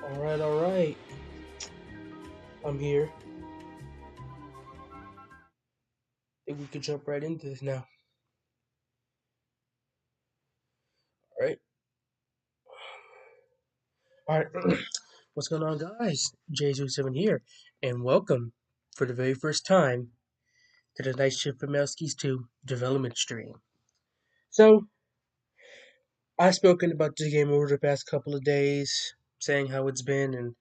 All right. I'm here. Think we could jump right into this now. All right. All right. What's going on, guys? J07 here, and welcome for the very first time to the Nightshift for Mousky's 2 development stream. So, I've spoken about this game over the past couple of days, saying how it's been and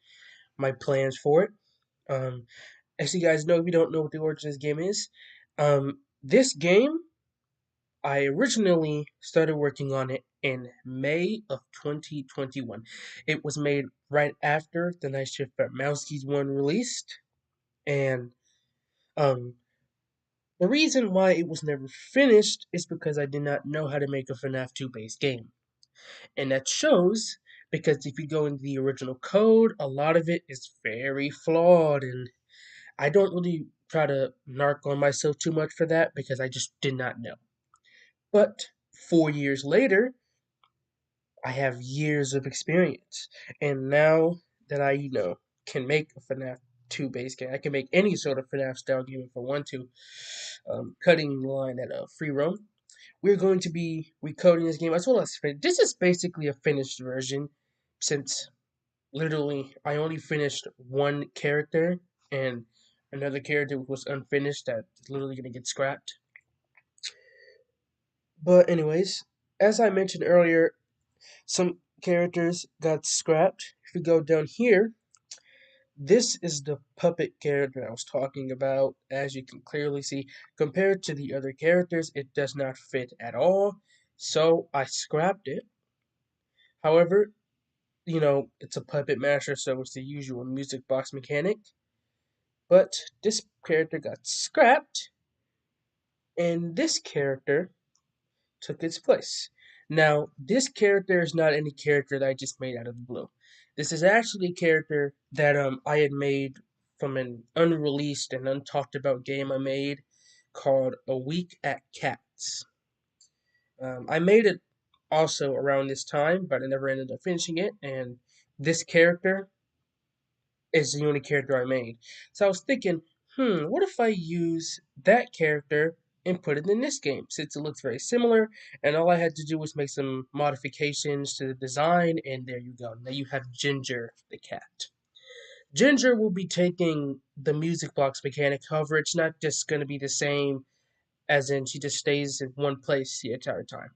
my plans for it. Um, as you guys know, if you don't know what the origin of this game is, this game I originally started working on it in May of 2021. It was made right after the Night Shift at Mousky's one released, and um, the reason why it was never finished is because I did not know how to make a FNAF 2 based game. And that shows because if you go into the original code, a lot of it is very flawed, and I don't really try to narc on myself too much for that because I just did not know. But 4 years later, I have years of experience, and now that I can make a FNAF 2 base game, I can make any sort of FNAF style game if I want to. Cutting the line at a free roam. We're going to be recoding this game as well as this is basically a finished version, since literally I only finished one character and another character was unfinished that is literally gonna get scrapped. But anyways, as I mentioned earlier, some characters got scrapped. If we go down here, this is the puppet character I was talking about. As you can clearly see, compared to the other characters, it does not fit at all. So I scrapped it. However, it's a puppet master, so it's the usual music box mechanic. But this character got scrapped, and this character took its place. Now, this character is not any character that I just made out of the blue. This is actually a character that I had made from an unreleased and untalked about game I made called A Week at Cats. I made it also around this time, but I never ended up finishing it. And this character is the only character I made. So I was thinking, what if I use that character and put it in this game, since it looks very similar, and all I had to do was make some modifications to the design, and there you go. Now you have Ginger the cat. Ginger will be taking the music box mechanic, however, it's not just going to be the same, as in she just stays in one place the entire time.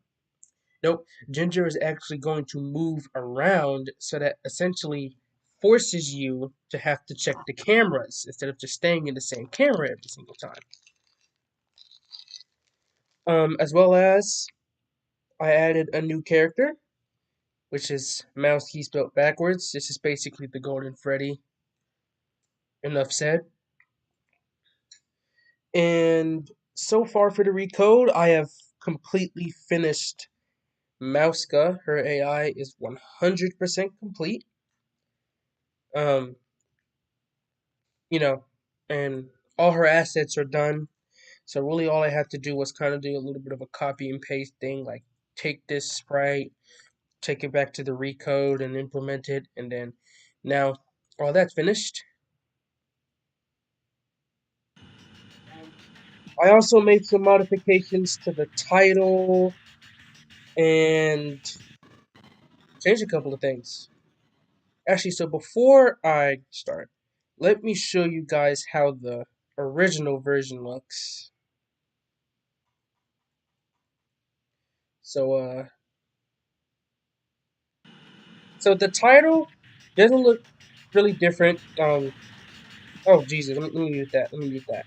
Nope, Ginger is actually going to move around so that essentially forces you to have to check the cameras instead of just staying in the same camera every single time. As well as I added a new character, which is Mousky spelled backwards. This is basically the Golden Freddy. Enough said. And so far for the recode, I have completely finished Mouska. Her AI is 100% complete. Um, you know, and all her assets are done. So really, all I have to do was kind of do a little bit of a copy and paste thing, like take this sprite, take it back to the recode, and implement it, and then now all that's finished. I also made some modifications to the title and changed a couple of things. Actually, so before I start, let me show you guys how the original version looks. So, so the title doesn't look really different. Oh Jesus, let me mute that. Let me mute that.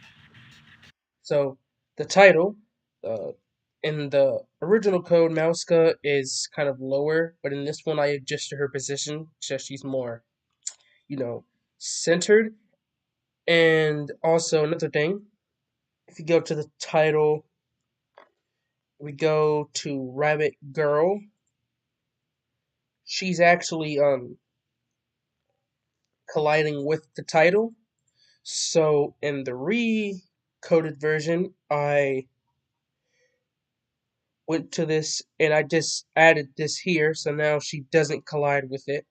So the title, uh, in the original code, Mouska is kind of lower, but in this one, I adjusted her position so she's more, you know, centered. And also another thing, if you go to the title, we go to Rabbit Girl. She's actually colliding with the title. So in the recoded version, I went to this and I just added this here, so now she doesn't collide with it.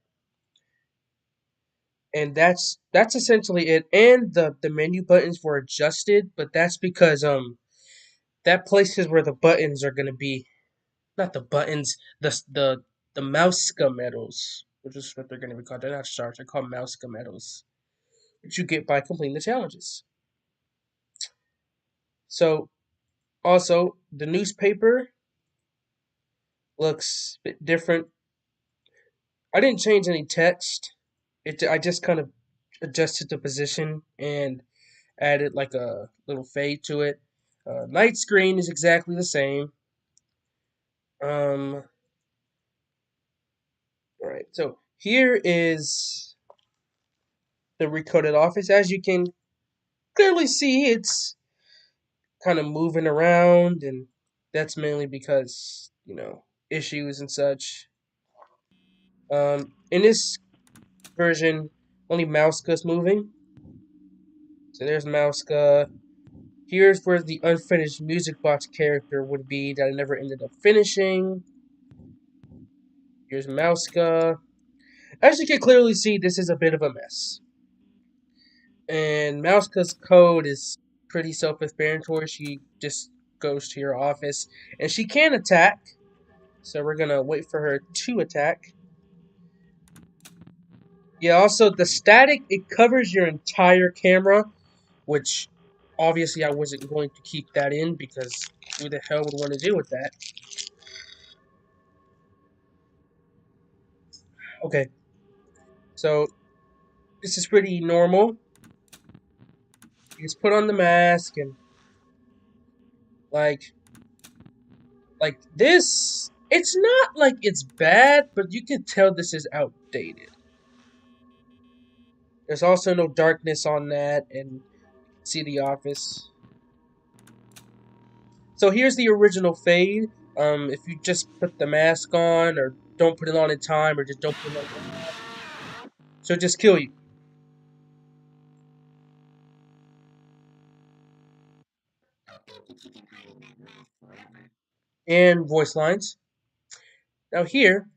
and that's essentially it. And the menu buttons were adjusted, but that's because that places where the buttons are gonna be, not the buttons, the Mousky medals, which is what they're gonna be called. They're not stars, they're called Mousky medals, which you get by completing the challenges. So also the newspaper looks a bit different. I didn't change any text. I just kind of adjusted the position and added like a little fade to it. Night screen is exactly the same. All right, so here is the recoded office. As you can clearly see, it's kind of moving around, and that's mainly because issues and such. In this version, only Mouska's moving. So there's Mouska. Here's where the unfinished music box character would be that I never ended up finishing. Here's Mouska. As you can clearly see, this is a bit of a mess. And Mouska's code is pretty self-explanatory. She just goes to your office, and she can attack. So we're gonna wait for her to attack. Yeah, also the static, it covers your entire camera, which obviously I wasn't going to keep that in because who the hell would want to deal with that? Okay, so this is pretty normal. You just put on the mask and like this. It's not like it's bad, but you can tell this is outdated. There's also no darkness on that, and you can see the office. So here's the original fade. If you just put the mask on, or don't put it on in time, or just don't put it on, so just kill you. And voice lines. Now here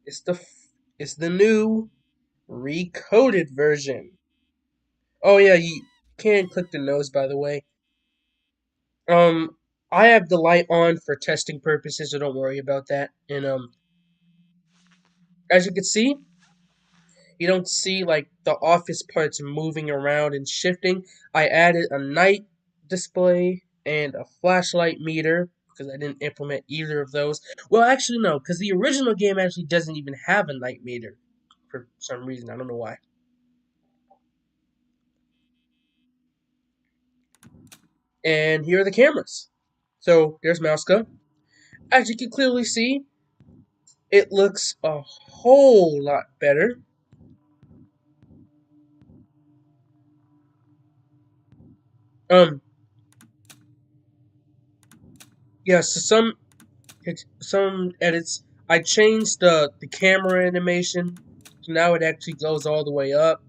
is the new recoded version. Oh yeah, you can click the nose, by the way. Um, I have the light on for testing purposes, so don't worry about that. And as you can see, you don't see like the office parts moving around and shifting. I added a night display and a flashlight meter because I didn't implement either of those. Well, actually no, because the original game actually doesn't even have a night meter for some reason. I don't know why. And here are the cameras. So there's Mouska. As you can clearly see, it looks a whole lot better. Um, yeah, so some edits. I changed the camera animation, so now it actually goes all the way up.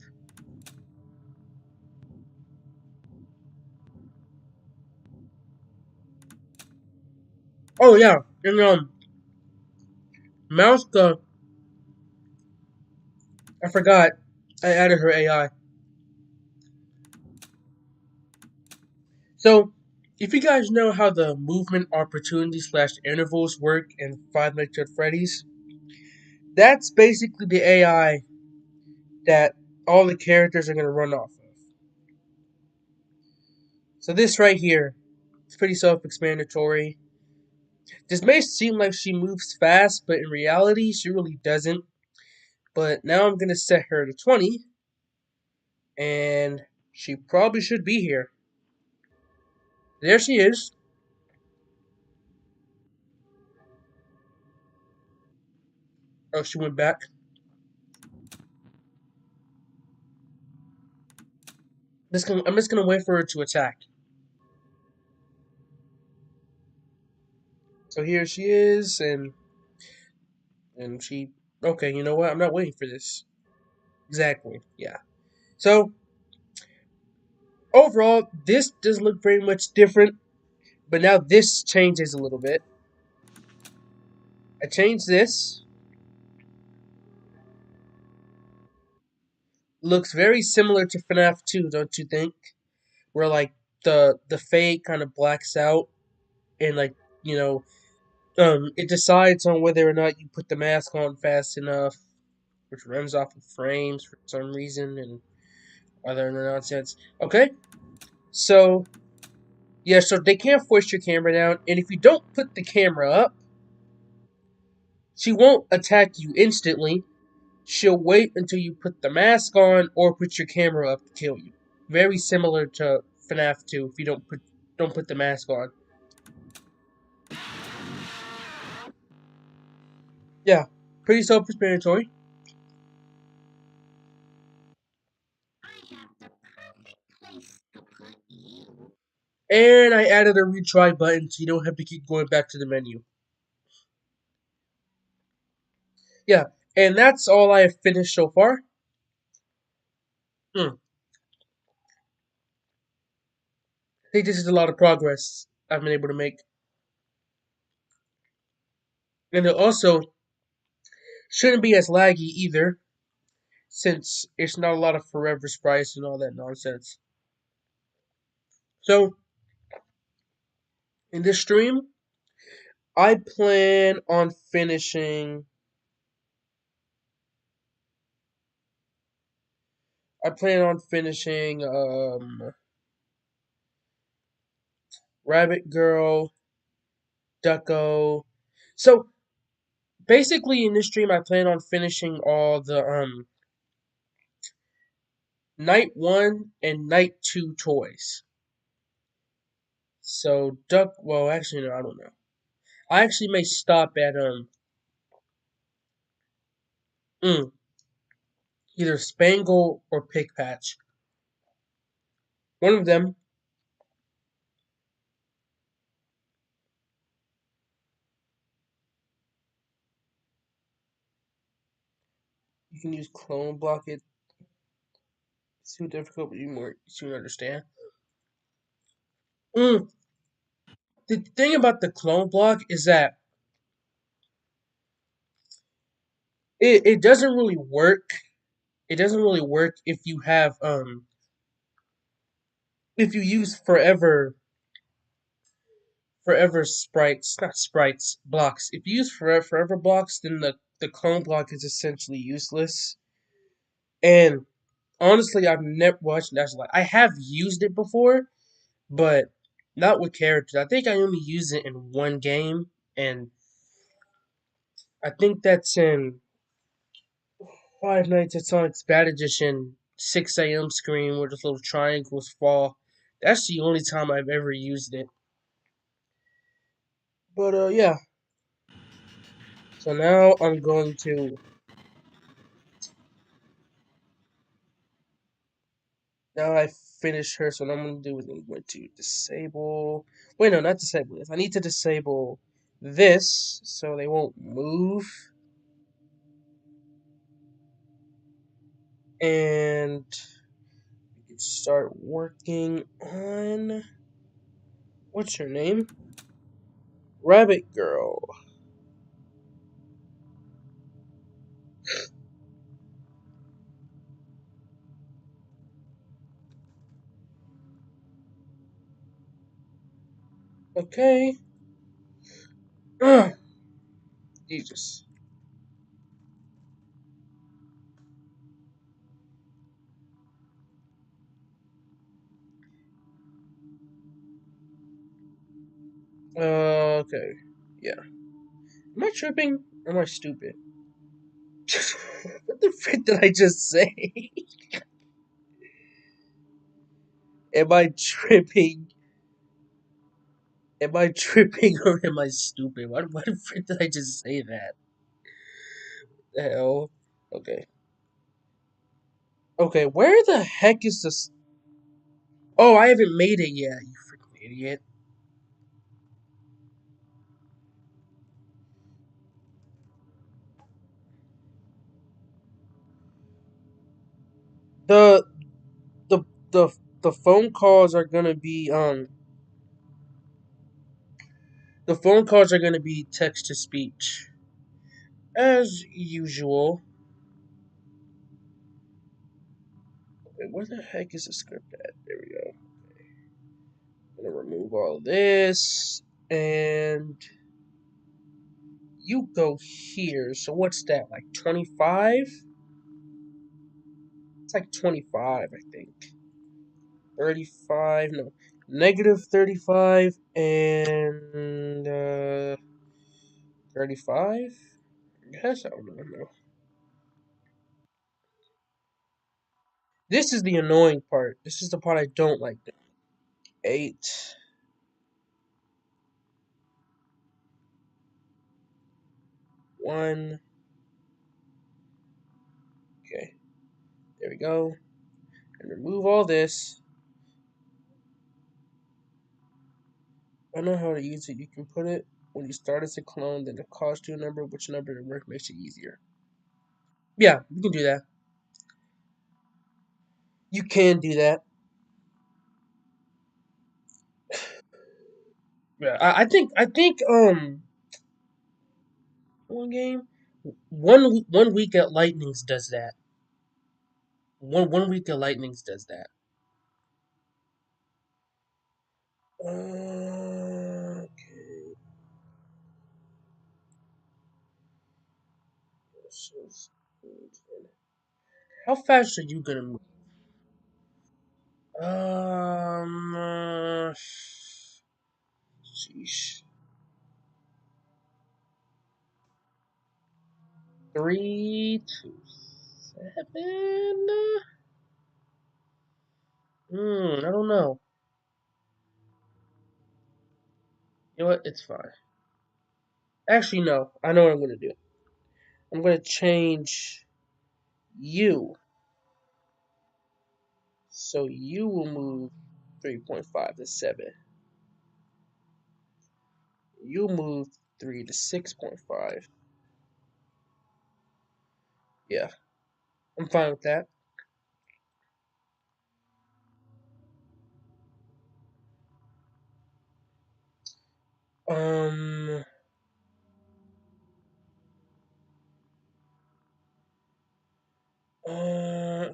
Oh yeah, and Mouska, I forgot, I added her AI. So if you guys know how the movement opportunity slash intervals work in Five Nights at Freddy's, that's basically the AI that all the characters are gonna run off of. So this right here, it's pretty self-explanatory. This may seem like she moves fast, but in reality, she really doesn't. But now I'm gonna set her to 20, and she probably should be here. There she is. Oh, she went back. I'm just gonna wait for her to attack. So here she is, and she. Okay, you know what? I'm not waiting for this. Exactly. Yeah. So overall, this does look very much different, but now this changes a little bit. I changed this. looks very similar to FNAF 2, don't you think? Where like the fade kind of blacks out and like, you know, it decides on whether or not you put the mask on fast enough, which runs off of frames for some reason and other nonsense. Okay, so yeah, so they can't force your camera down, and if you don't put the camera up, she won't attack you instantly. She'll wait until you put the mask on or put your camera up to kill you. Very similar to FNAF 2 if you don't put the mask on. Yeah, pretty self-explanatory. And I added a retry button so you don't have to keep going back to the menu. Yeah, and that's all I have finished so far. Hmm. I think this is a lot of progress I've been able to make. And it also shouldn't be as laggy either, since it's not a lot of forever sprites and all that nonsense. So, in this stream, I plan on finishing. I plan on finishing Rabbit Girl, Ducko. So basically, in this stream, I plan on finishing all the Night 1 and Night 2 toys. So Duck, well, actually no, I don't know. I actually may stop at mm, either Spangle or Pick Patch. One of them. You can use Clone Block. It's too difficult, but you soon understand. Mm, the thing about the Clone Block is that it doesn't really work. It doesn't really work if you have if you use forever sprites, not sprites, blocks. If you use forever blocks, then the clone block is essentially useless. And honestly, I've never watched that's like I have used it before, but not with characters. I think I only used it in one game, and I think that's in Five Nights at Sonic's Bad Edition 6 a.m. screen where those little triangles fall. That's the only time I've ever used it. But yeah. So now I'm going to now I finished her. So what I'm going to do is I'm going to disable. Wait, no, not disable this. I need to disable this so they won't move. And we can start working on what's her name? Rabbit Girl. Okay. Ugh, Jesus. Okay. Yeah. Am I tripping? Or am I stupid? What the frick did I just say? Am I tripping? Am I tripping or am I stupid? Why the frick did I just say that? The hell? Okay. Okay, where the heck is this? Oh, I haven't made it yet, you freaking idiot. The the the the phone calls are gonna be the phone calls are gonna be text to speech. As usual. Wait, where the heck is the script at? There we go. I'm gonna remove all this, and you go here. So what's that? Like 25? It's like 25, I think. 35, no. Negative 35 and 35? Yes, I don't know. This is the annoying part. This is the part I don't like. 8, 1. Okay, there we go. And remove all this. I know how to use it. You can put it when you start as a clone, then it costs you a number, which number to work makes it easier. Yeah, you can do that. You can do that. Yeah, I think one game one week at Lightnings does that. One week at Lightnings does that. Okay. How fast are you gonna move? Um, sheesh. 3 to 7. I don't know. You know what? It's fine. Actually, no. I know what I'm gonna do. I'm gonna change you, so you will move 3.5 to 7. You move 3 to 6.5. Yeah, I'm fine with that. Um, uh,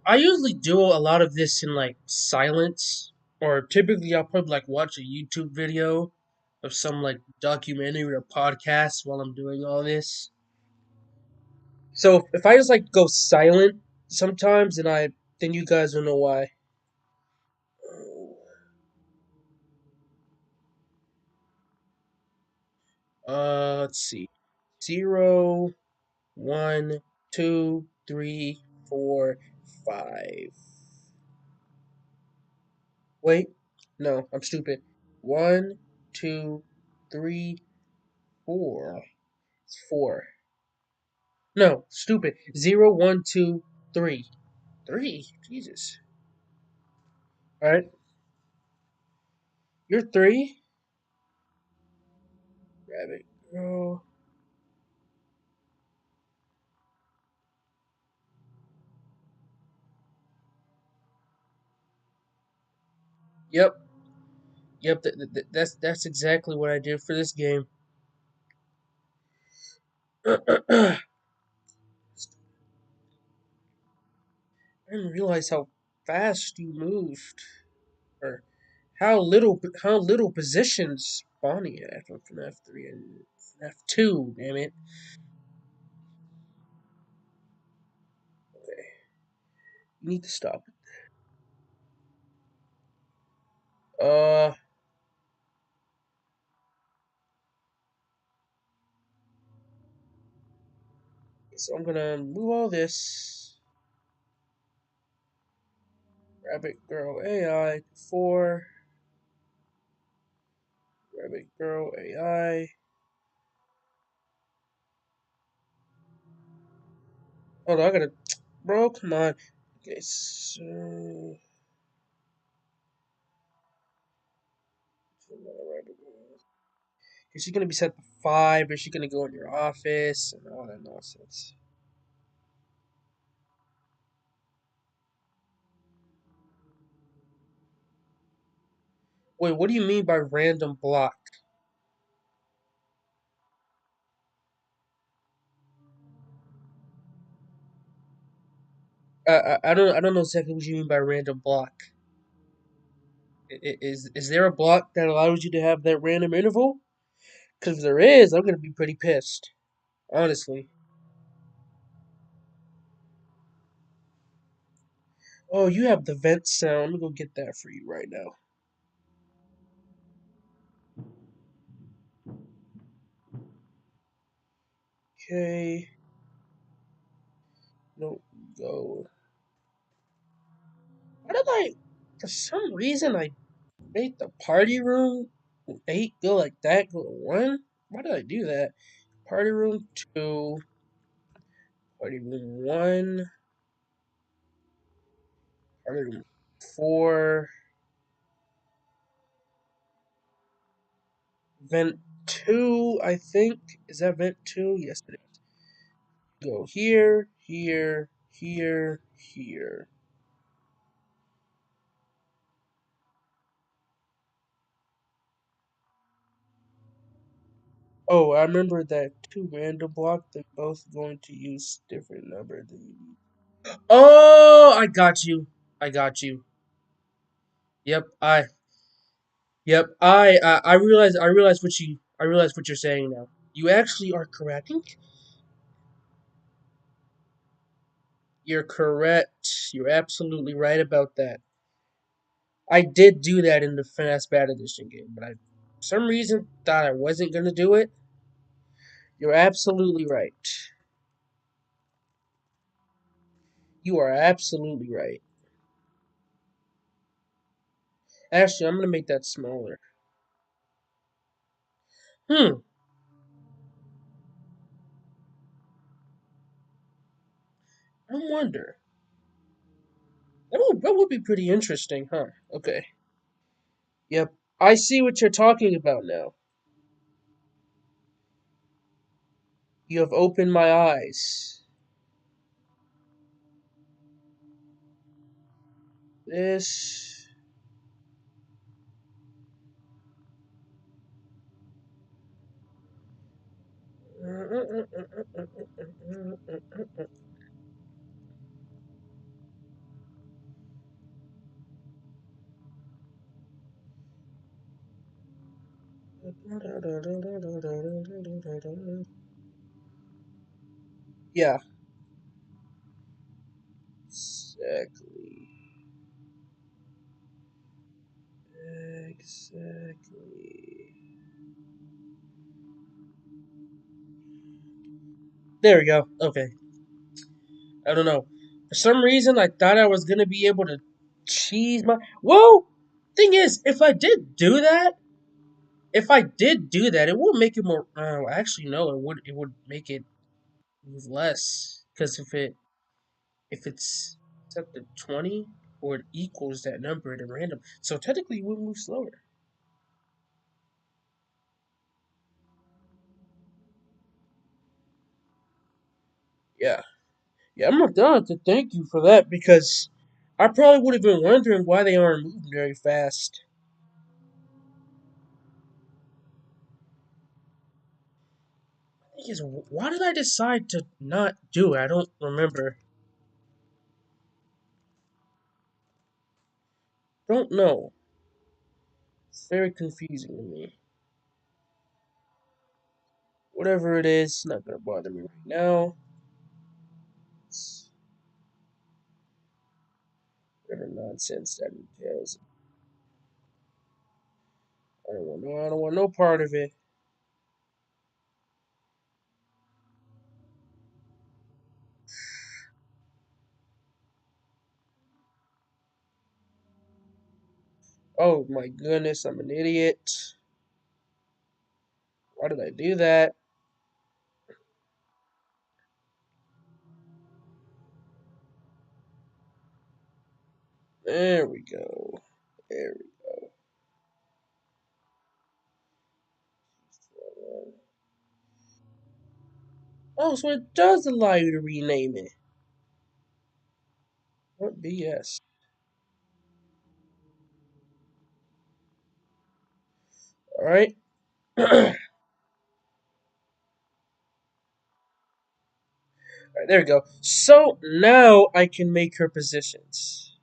I usually do a lot of this in like silence, or typically I'll probably like watch a YouTube video of some like documentary or podcast while I'm doing all this. So if I just like go silent sometimes, then you guys will know why. Let's see. 0, 1, 2, 3, 4, 5. Wait, no, I'm stupid. 1, 2, 3, 4. It's 4. No, stupid. 0, 1, 2, 3. 3? Jesus. Alright, you're 3. Rabbit girl. Yep, yep, that's exactly what I did for this game. I didn't realize how fast you moved, or how little positions spawning at from F3 and F2. Damn it. Okay, you need to stop. Uh, so I'm gonna move all this. Rabbit Girl AI 4. Rabbit Girl AI. Hold on, I gotta. Bro, come on. Okay, so. Is she gonna be set to 5? Is she gonna go in your office? And all that nonsense. Wait, what do you mean by random block? I don't know exactly what you mean by random block. Is there a block that allows you to have that random interval? Because if there is, I'm gonna be pretty pissed. Honestly. Oh, you have the vent sound. Let me go get that for you right now. Okay. No, go. Why did I? For some reason, I made the party room 8 go like that. Go to 1. Why did I do that? Party room 2. Party room 1. Party room 4. Vent 2, I think. Is that vent 2? Yes, it is. Go here, here, here, here. Oh, I remember that 2 random block. They're both going to use different number than you need. Oh, I got you. I got you. Yep, I realize what you're saying now. You actually are correct. You're correct. You're absolutely right about that. I did do that in the Finesse Bad Edition game, but I, for some reason, thought I wasn't gonna do it. You're absolutely right. You are absolutely right. Actually, I'm gonna make that smaller. Hmm. I wonder. That would be pretty interesting, huh? Okay. Yep. I see what you're talking about now. You have opened my eyes. This. Yeah, exactly. Exactly. There we go. Okay. I don't know. For some reason, I thought I was gonna be able to cheese my. Well, thing is, if I did do that, it would make it more. Actually, no, it would. It would make it move less because if it's set to 20 or it equals that number at a random, so technically it would move slower. Yeah, yeah. I'm done to thank you for that because I probably would have been wondering why they aren't moving very fast. Thing is, why did I decide to not do it? I don't remember. Don't know. It's very confusing to me. Whatever it is, it's not gonna bother me right now. It's whatever nonsense that entails. I don't want no part of it. Oh my goodness, I'm an idiot. Why did I do that? There we go. There we go. Oh, so it does allow you to rename it. What BS? Alright. Alright, there we go. So now I can make her positions.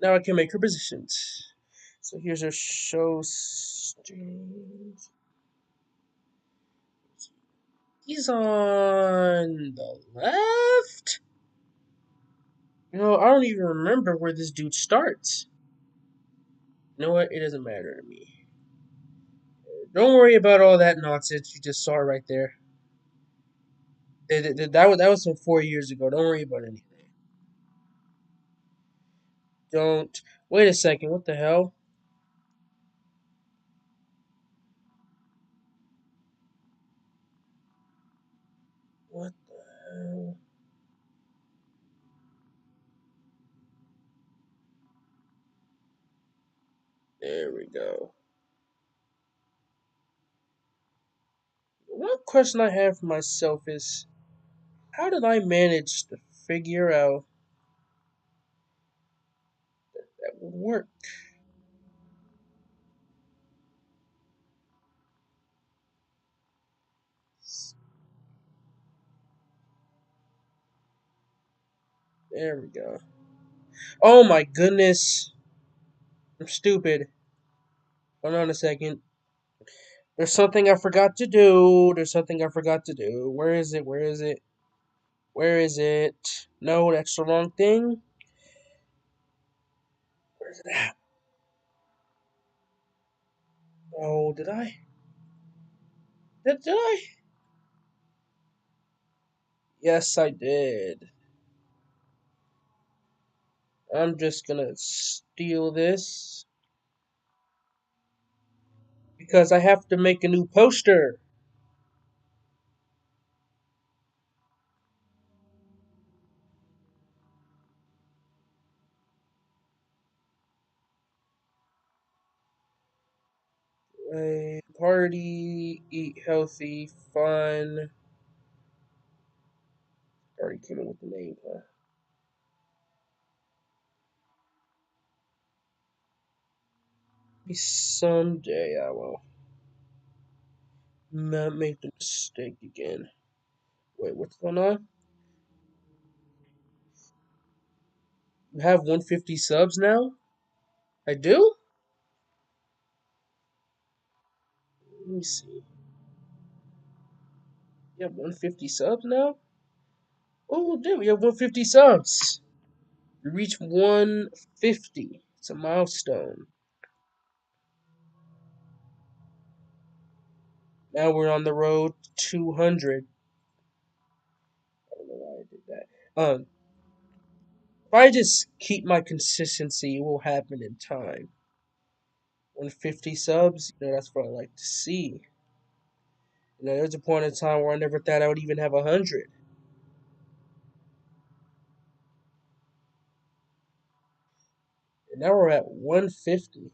Now I can make her positions. So here's her show strings. He's on the left? I don't even remember where this dude starts. You know what? It doesn't matter to me. Don't worry about all that nonsense you just saw right there. That was from 4 years ago. Don't worry about anything. Don't. Wait a second. What the hell? What the hell? There we go. One question I have for myself is, how did I manage to figure out that would work? There we go. Oh my goodness. I'm stupid. Hold on a second. There's something I forgot to do. There's something I forgot to do. Where is it? Where is it? Where is it? No, that's the wrong thing. Where's it at? Oh, did I? Did I? Yes, I did. I'm just gonna steal this because I have to make a new poster. A party, eat healthy, fun. Already came up with the name, huh? Maybe someday I will not make the mistake again. Wait, what's going on? You have 150 subs now? I do? Let me see. You have 150 subs now? Oh, dude, we have 150 subs. We reached 150. It's a milestone. Now we're on the road to 200. I don't know why I did that. If I just keep my consistency, it will happen in time. 150 subs, that's what I like to see. There's a point in time where I never thought I would even have 100. And now we're at 150.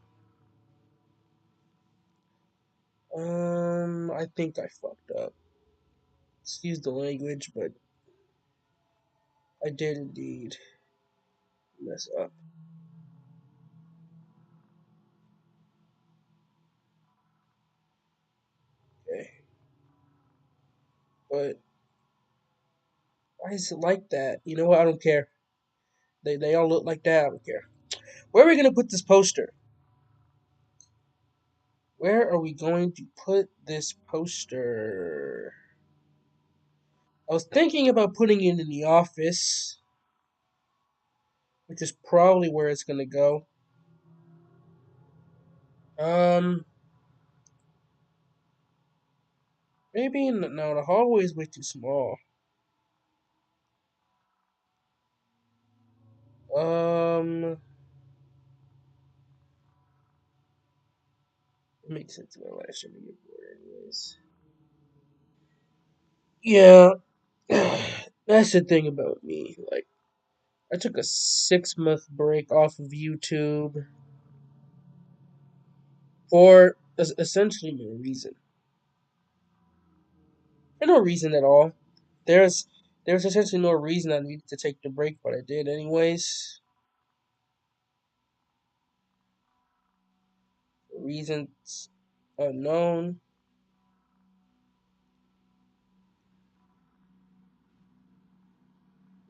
I think I fucked up. Excuse the language, but I did indeed mess up. Okay. But why is it like that? You know what? I don't care. They all look like that. I don't care. Where are we gonna put this poster? Where are we going to put this poster? I was thinking about putting it in the office, which is probably where it's gonna go. Um, maybe in no, the hallway is way too small. Um, it makes sense about why I shouldn't get bored anyways. Yeah, that's the thing about me. Like, I took a 6 month break off of YouTube for essentially no reason. For no reason at all. There's there's essentially no reason I needed to take the break, but I did anyways. Reasons unknown.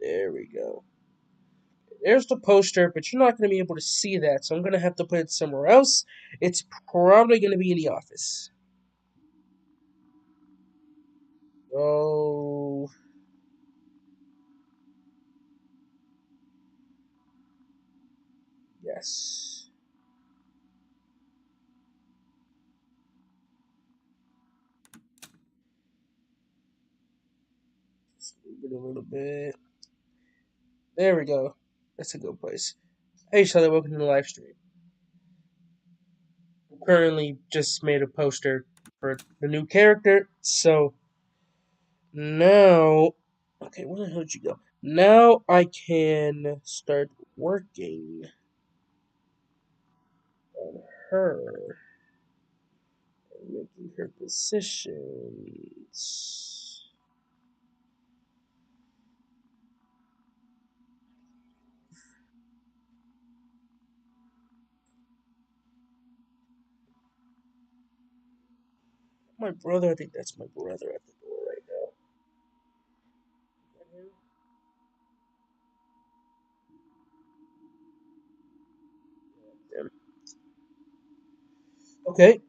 There we go. There's the poster, but you're not going to be able to see that, so I'm going to have to put it somewhere else. It's probably going to be in the office. Oh, yes. Just move it a little bit. There we go. That's a good place. Hey, Charlie, welcome to the live stream. Currently just made a poster for the new character, so now, okay, where the hell did you go? Now I can start working on her and making her positions. My brother, I think that's my brother at the door right now. Okay.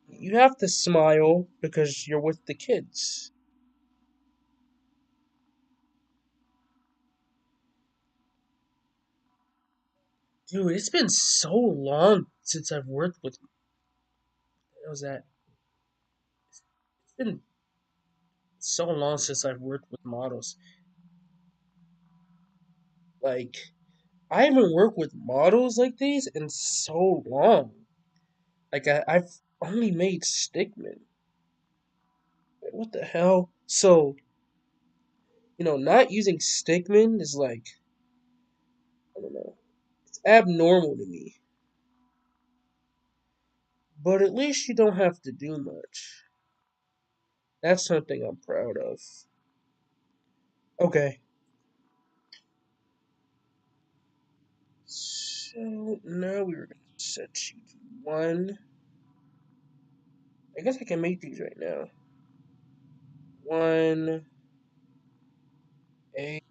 You have to smile because you're with the kids. Dude, it's been so long since I've worked with. What was that? It's been so long since I've worked with models. Like, I haven't worked with models like these in so long. Like, I've only made stickmen. What the hell? So, not using stickmen is like, I don't know. It's abnormal to me. But at least you don't have to do much. That's something I'm proud of. Okay. So now we're gonna set you to one. I guess I can make these right now. 1, 8,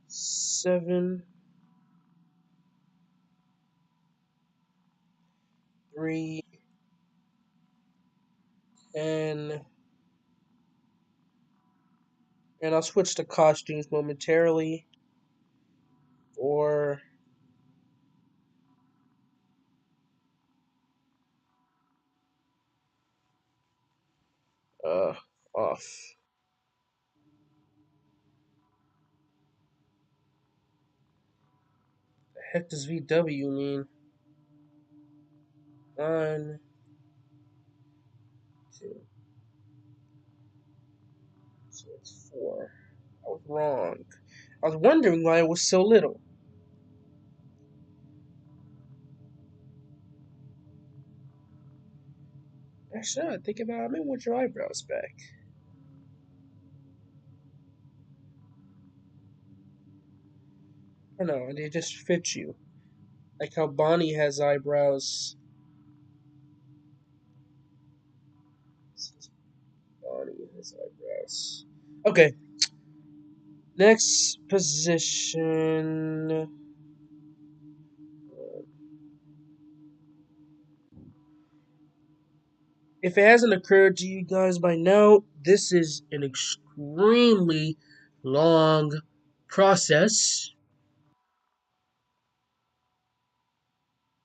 7, 3, 10, and I'll switch to costumes momentarily or uh off. The heck does VW mean? One, two, so it's four. I was wrong. I was wondering why it was so little. Actually, I think about it, maybe want your eyebrows back. I don't know, they just fit you. Like how Bonnie has eyebrows. Bonnie has eyebrows. Okay, next position. If it hasn't occurred to you guys by now, this is an extremely long process.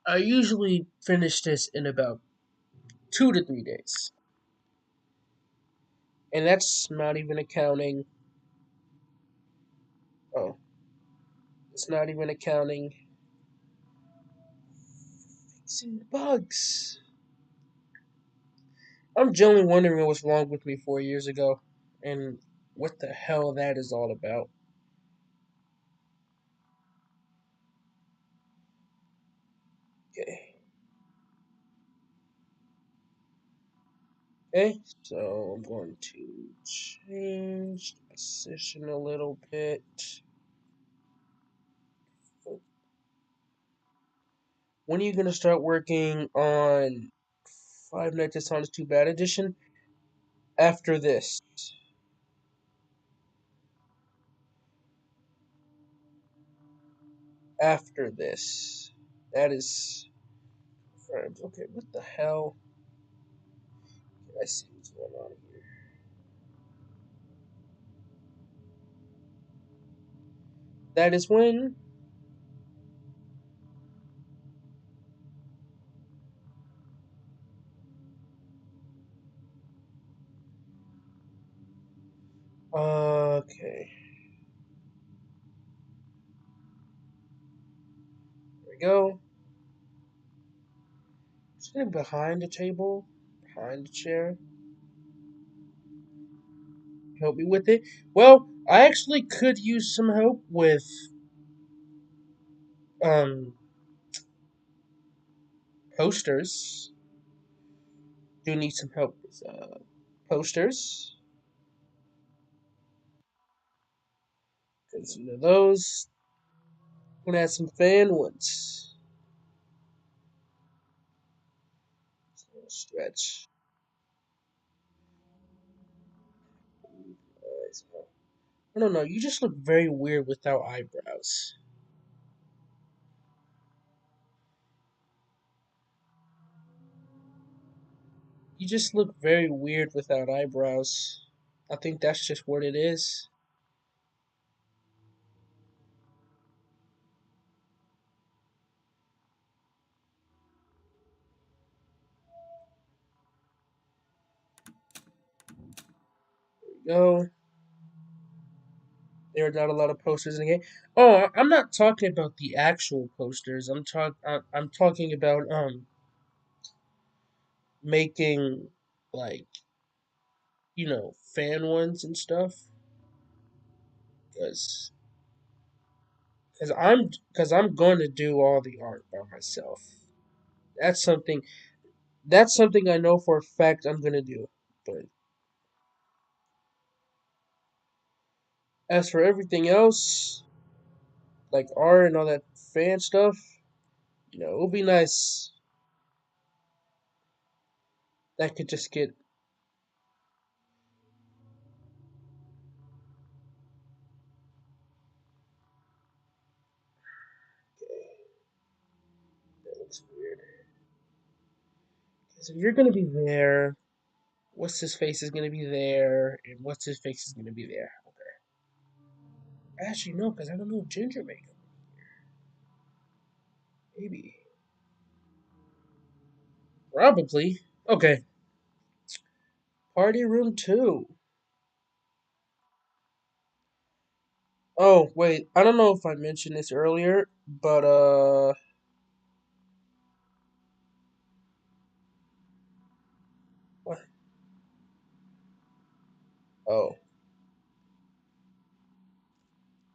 I usually finish this in about 2 to 3 days. And that's not even accounting. Oh, it's not even accounting fixing bugs. I'm genuinely wondering what's wrong with me 4 years ago and what the hell that is all about. Okay. Okay, so I'm going to change the position a little bit. When are you gonna start working on Five Nights at Sonic 2 Bad Edition? After this. After this. That is confirmed. Okay, what the hell? I see what's going on here. That is when. Okay. There we go. Sitting behind the table, behind the chair. Help me with it. Well, I actually could use some help with um posters. Do need some help with posters because those gonna add some fan ones. Stretch. I don't know. You just look very weird without eyebrows. You just look very weird without eyebrows. I think that's just what it is. There we go. There are not a lot of posters in the game. Oh, I'm not talking about the actual posters. I'm talking about making like fan ones and stuff. Because I'm going to do all the art by myself. That's something that's something I know for a fact I'm gonna do. But as for everything else, like art and all that fan stuff, it would be nice. That could just get that looks weird. So you're gonna be there. What's his face is gonna be there, and what's his face is gonna be there. Actually, no, because I don't know ginger makeup. Maybe, probably. Okay, party room 2. Oh wait, I don't know if I mentioned this earlier, but what? Oh,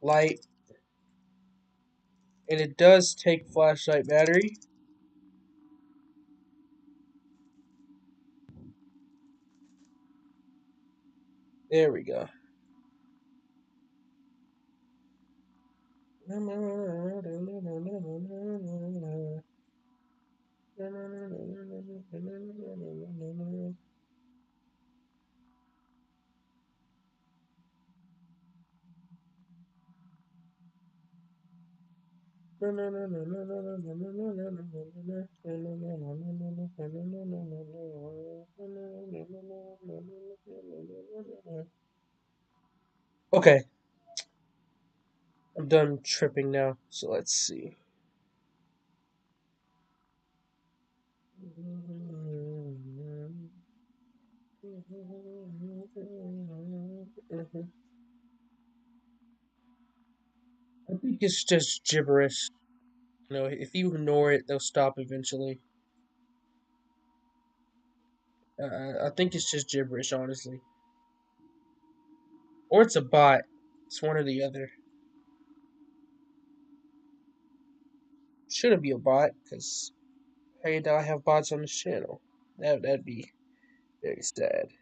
light, and it does take flashlight battery. There we go. Okay, I'm done tripping now. So let's see. I think it's just gibberish. If you ignore it, they'll stop eventually. I think it's just gibberish, honestly. Or it's a bot. It's one or the other. Shouldn't be a bot, because hey, now I have bots on this channel. That'd be very sad.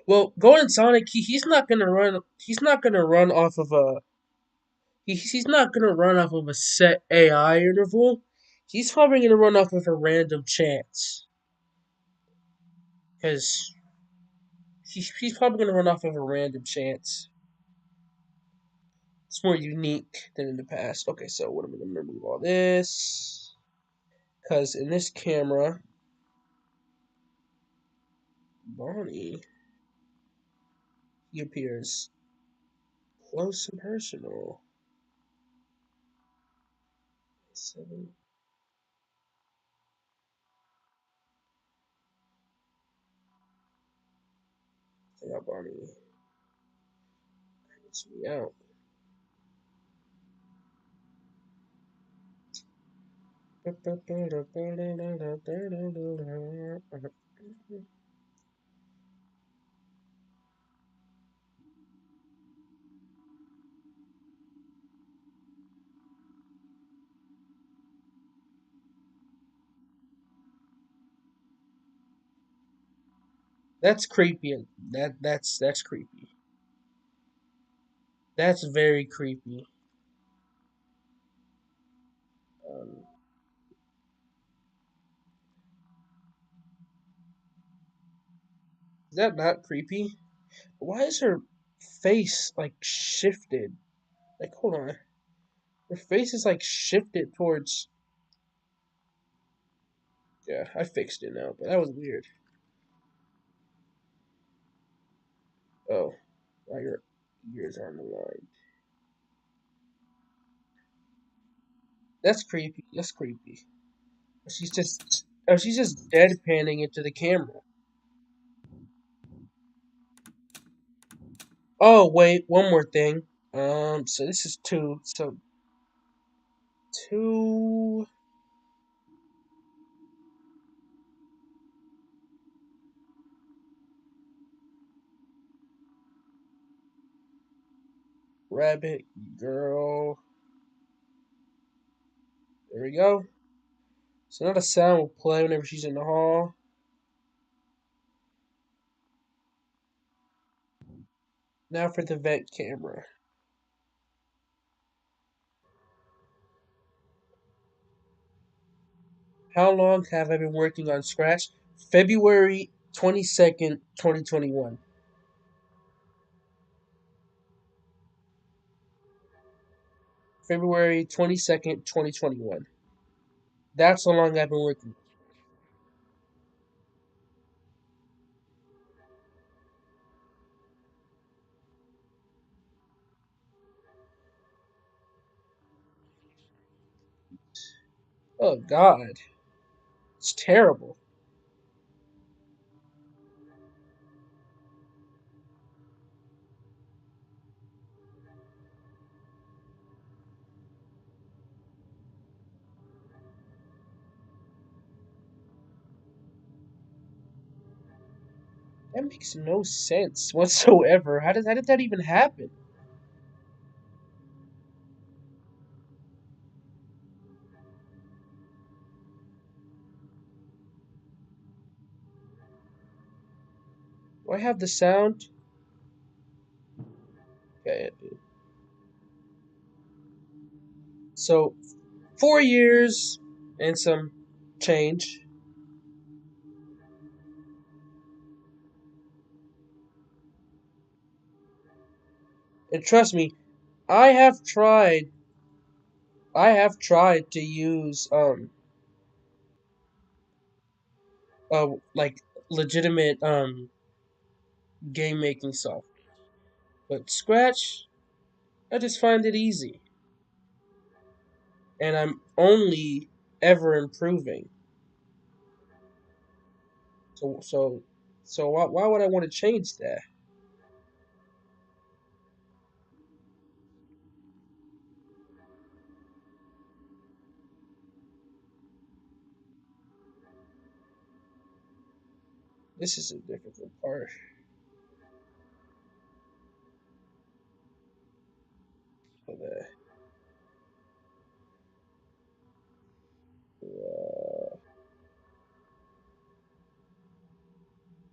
Well, Golden Sonic, he's not gonna run. He's not gonna run off of a. He's not gonna run off of a set AI interval. He's probably gonna run off of a random chance. Because he's probably gonna run off of a random chance. It's more unique than in the past. Okay, so what am I gonna remove all this? Because in this camera, Bonnie, he appears close and personal. 7. I got Bonnie. It's me out. That's creepy. That's creepy. That's very creepy. Um, is that not creepy? Why is her face like shifted? Like, hold on. Her face is like shifted towards. Yeah, I fixed it now, but that was weird. Oh, now your ears are on the line. That's creepy. That's creepy. She's just deadpanning into the camera. Oh wait, one more thing. So this is two. So two rabbit girl. There we go. So now the sound will play whenever she's in the hall. Now for the vent camera. How long have I been working on Scratch? February 22nd, 2021. February 22nd, 2021. That's how long I've been working. Oh God, it's terrible. That makes no sense whatsoever. How did that even happen? Do I have the sound? Okay. So 4 years and some change. And trust me, I have tried. I have tried to use like legitimate game making software, but Scratch, I just find it easy, and I'm only ever improving. So why would I want to change that? This is a difficult part of that.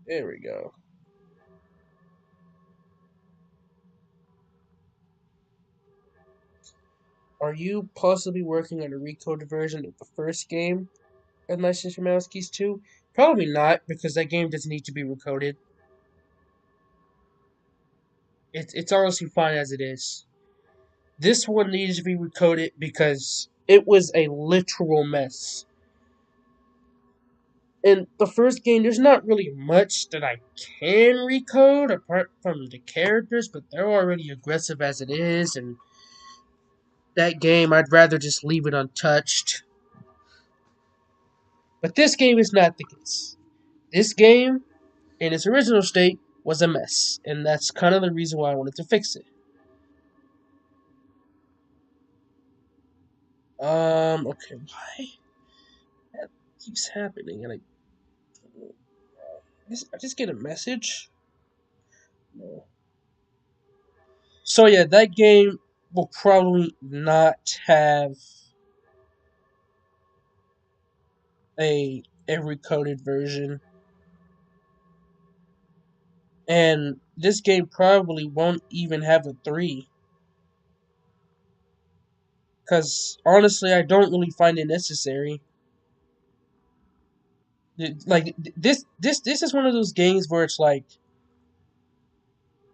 There we go. Are you possibly working on a recoded version of the first game of Nightshift and Mousekeys 2? Probably not, because that game doesn't need to be recoded. It's honestly fine as it is. This one needs to be recoded because it was a literal mess. In the first game, there's not really much that I can recode apart from the characters, but they're already aggressive as it is, and that game, I'd rather just leave it untouched. But this game is not the case. This game, in its original state, was a mess, and that's kind of the reason why I wanted to fix it. Okay, why that keeps happening? And I just get a message. No. So yeah, that game will probably not have a recoded version, and this game probably won't even have a 3. Because honestly, I don't really find it necessary. Like this is one of those games where it's like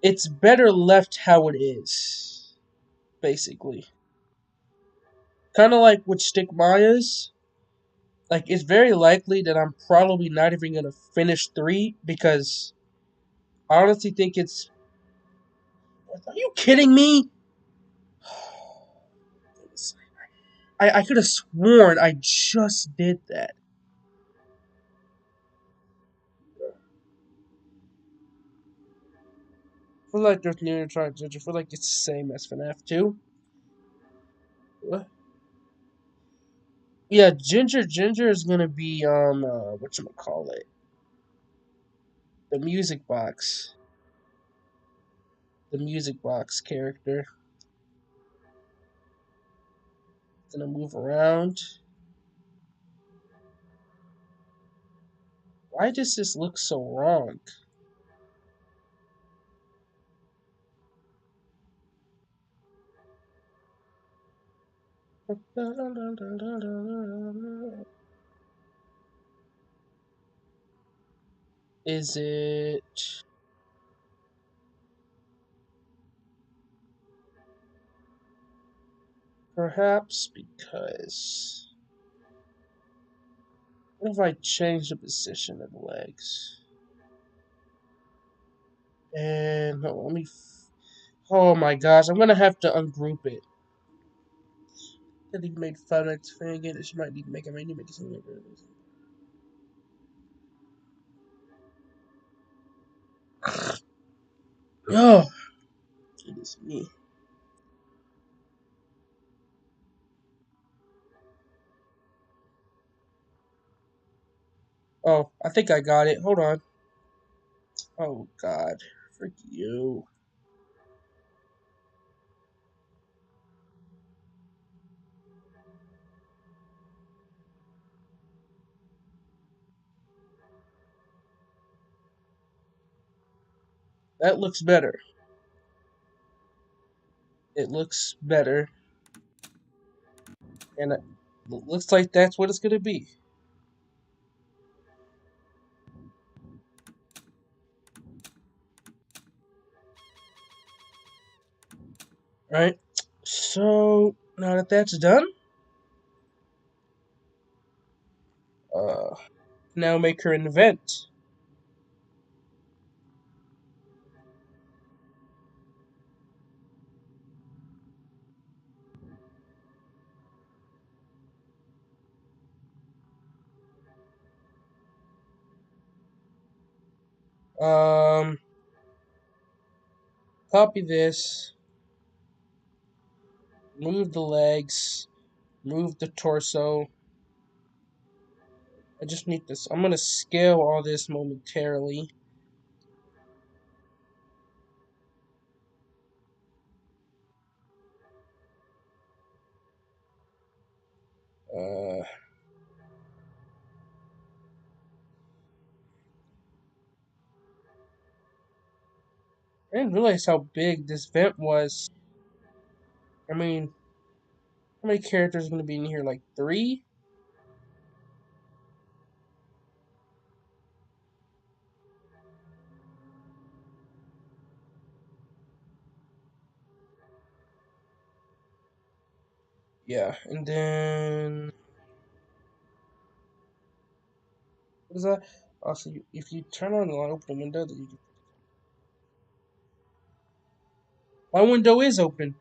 it's better left how it is, basically. Kind of like with Stick Maya's. Like it's very likely that I'm probably not even gonna finish 3 because I honestly think it's. Are you kidding me? I could have sworn I just did that. I feel like there's new trying to judge. I feel like it's the same as FNAF 2. What? Yeah, Ginger is gonna be on whatchamacallit, the music box. The music box character. Gonna move around. Why does this look so wrong? Is it perhaps because what if I change the position of the legs? And no, let me. Oh my gosh, I'm gonna have to ungroup it. That he made 5 minutes fan again. This might need to make. I might need to make something. Oh, goodness me. Oh, I think I got it. Hold on. Oh God, frick you. That looks better. It looks better, and it looks like that's what it's gonna be. Right. So now that that's done, uh, now make her an event. Um, copy this. Move the legs. Move the torso. I just need this. I'm gonna scale all this momentarily. Uh, I didn't realize how big this vent was. I mean, How many characters are gonna be in here? Like 3? Yeah, and then what is that? Also, if you turn on the light, open the window, then you can. My window is open.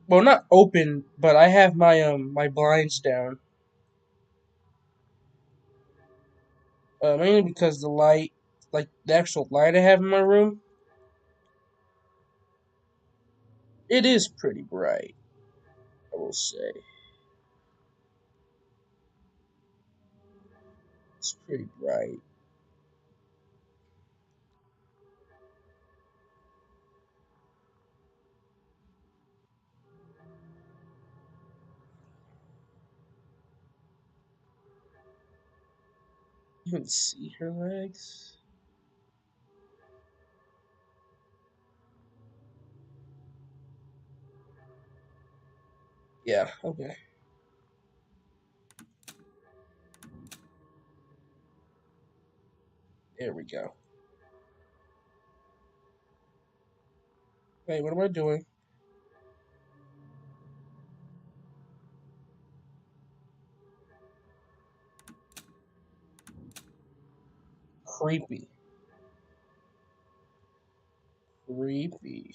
Well, not open, but I have my blinds down. Mainly because the light, like the actual light I have in my room, it is pretty bright. I will say it's pretty bright. You can see her legs. Yeah. Okay. There we go. Wait, what am I doing? Creepy. Creepy.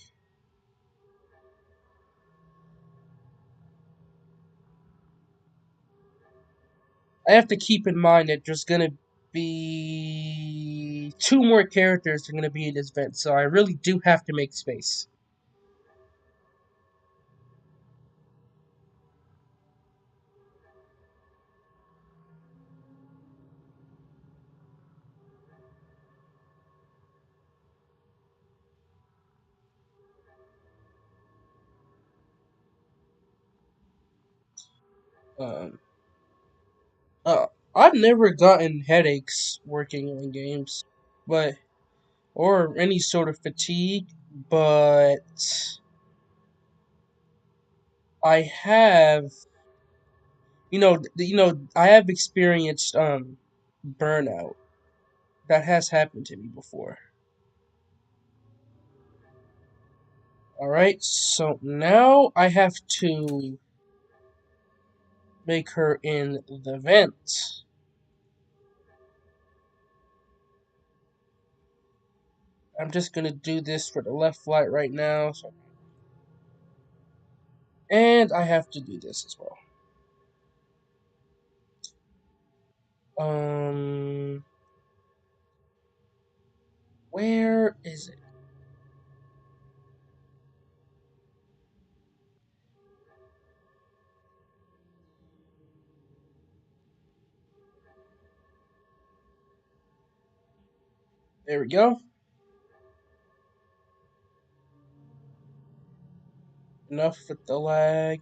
I have to keep in mind that there's gonna be 2 more characters that are gonna be in this event, so I really do have to make space. Um, uh, I've never gotten headaches working on games, but or any sort of fatigue, but I have, I have experienced burnout. That has happened to me before. All right, so now I have to make her in the vent. I'm just gonna do this for the left light right now, and I have to do this as well. Um, where is it? There we go. Enough with the lag.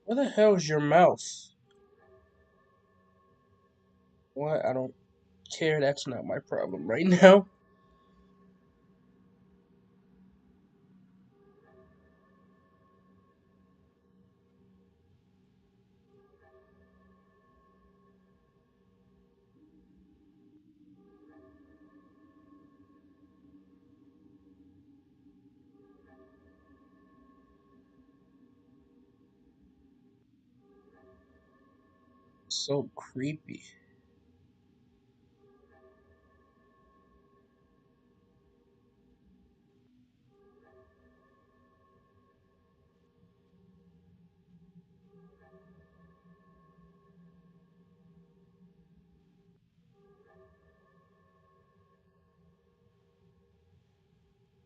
Where the hell is your mouse? What? I don't care. That's not my problem right now. So creepy.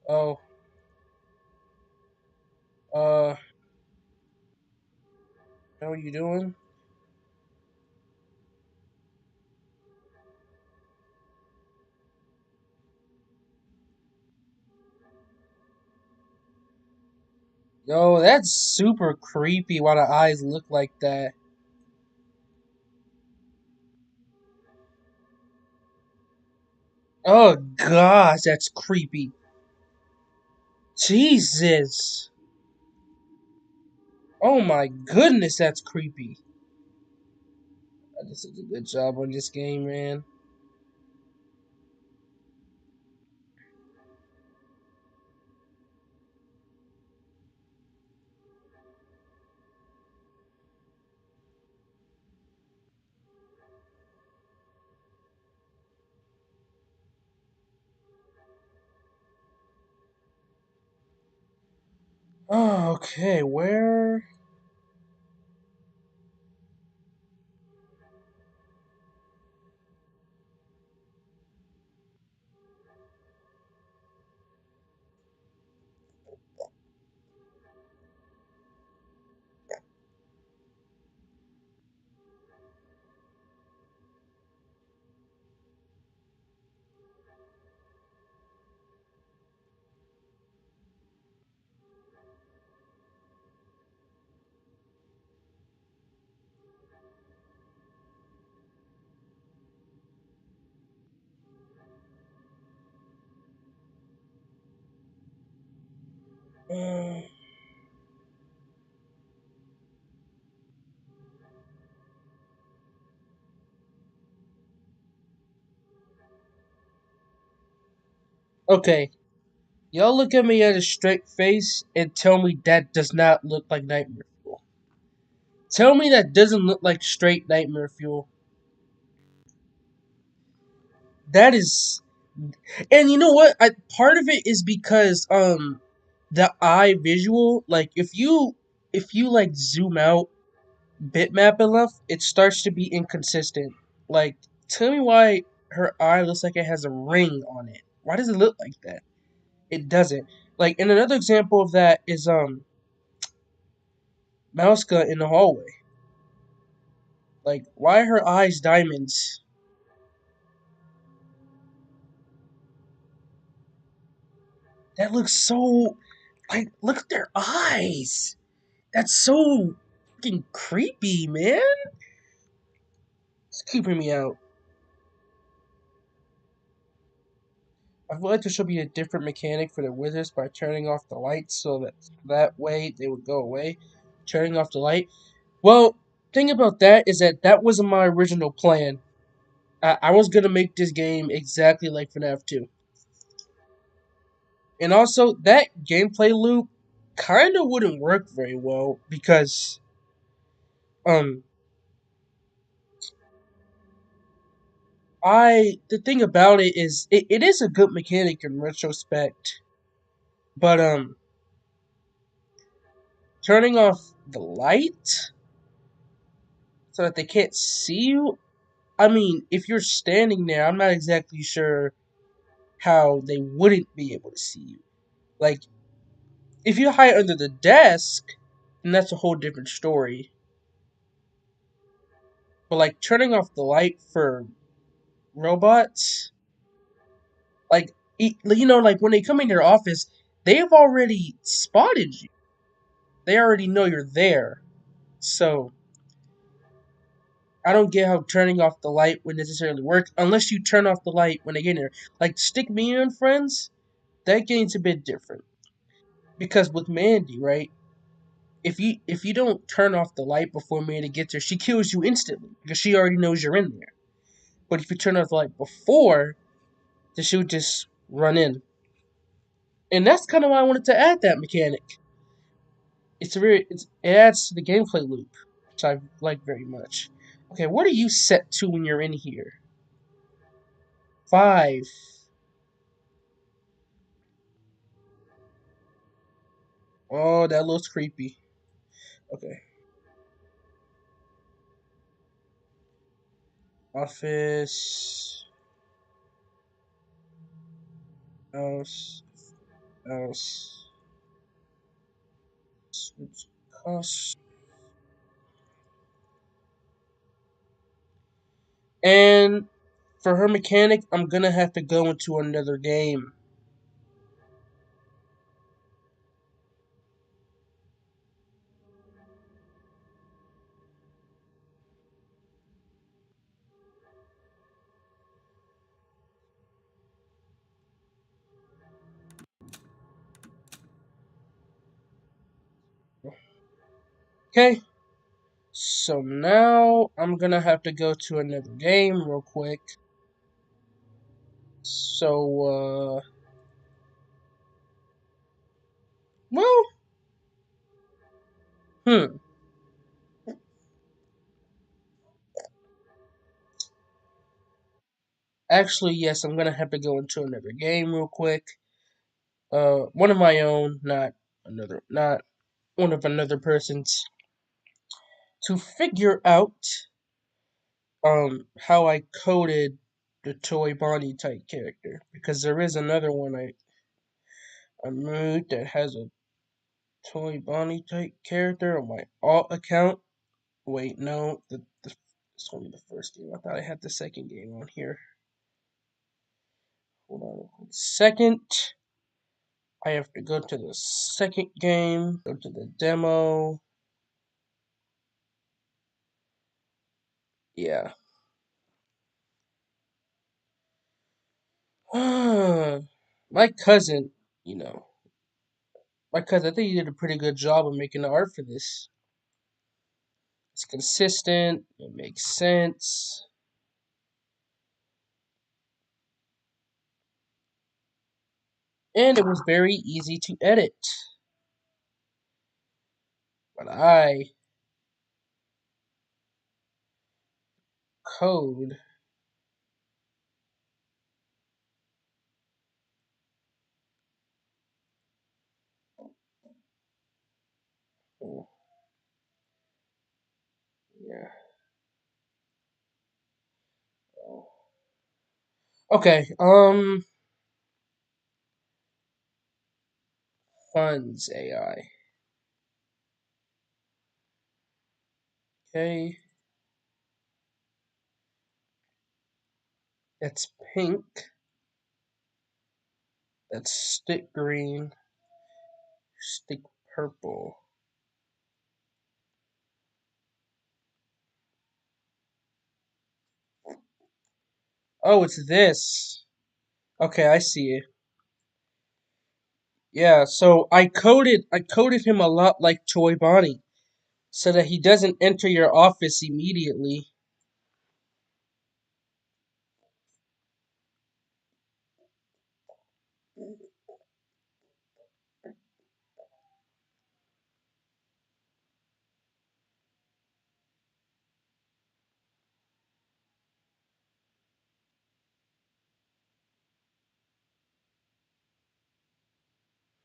Oh, uh, how are you doing? Yo, that's super creepy why the eyes look like that. Oh gosh, that's creepy. Jesus. Oh my goodness, that's creepy. This is a good job on this game, man. Oh, okay, where? Uh, okay, y'all look at me at a straight face and tell me that does not look like nightmare fuel. Tell me that doesn't look like straight nightmare fuel. That is, and you know what? Part of it is because the eye visual. Like if you like zoom out bitmap enough, it starts to be inconsistent. Like, tell me why her eye looks like it has a ring on it. Why does it look like that? It doesn't. Like, and another example of that is Mousky in the hallway. Like, why are her eyes diamonds? That looks so like look at their eyes. That's so fucking creepy, man. It's keeping me out. I would like to show you a different mechanic for the wizards by turning off the lights so that way they would go away. Turning off the light. Well, thing about that is that wasn't my original plan. I was gonna make this game exactly like FNAF 2. And also, that gameplay loop kind of wouldn't work very well because, um, the thing about it is, it is a good mechanic in retrospect, but, turning off the light so that they can't see you. I mean, if you're standing there, I'm not exactly sure how they wouldn't be able to see you. Like, if you hide under the desk, then that's a whole different story. But like turning off the light for robots, like like when they come in your office, they've already spotted you. They already know you're there. So I don't get how turning off the light would necessarily work unless you turn off the light when they get in there. Like Stick Me In Friends, that game's a bit different because with Mandy, right? If you don't turn off the light before Mandy gets there, she kills you instantly because she already knows you're in there. But if you turn off the light before, then she would just run in. And that's kind of why I wanted to add that mechanic. It adds to the gameplay loop, which I like very much. Okay, what are you set to when you're in here? 5. Oh, that looks creepy. Okay. Office. House. House. Switch cost. And for her mechanic, I'm gonna have to go into another game. Okay, so now I'm gonna have to go to another game real quick. So, well, hmm. Actually, yes, I'm gonna have to go into another game real quick. One of my own, not one of another person's, to figure out how I coded the Toy Bonnie type character, because there is another one I made that has a Toy Bonnie type character on my alt account. Wait, no, it's only the first game. I thought I had the second game on here. Hold on a quick second. I have to go to the second game, go to the demo. Yeah. My cousin, you know, my cousin, I think he did a pretty good job of making the art for this. It's consistent, it makes sense, and it was very easy to edit. But I code, oh, yeah. Oh. Okay, funds AI. Okay, that's pink. That's stick green, stick purple. Oh, it's this. Okay, I see it. Yeah, so I coded him a lot like Toy Bonnie, so that he doesn't enter your office immediately.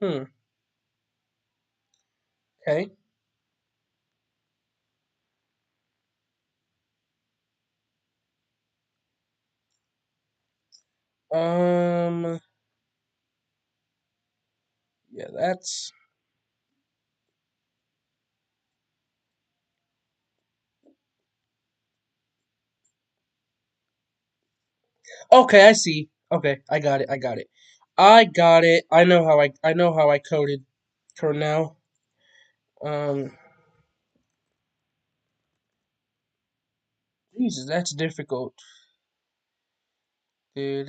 Hmm. Okay. Um. Yeah, that's okay. I see. Okay, I got it. I got it. I got it. I know how I coded for now. Um. Jesus, that's difficult. Okay,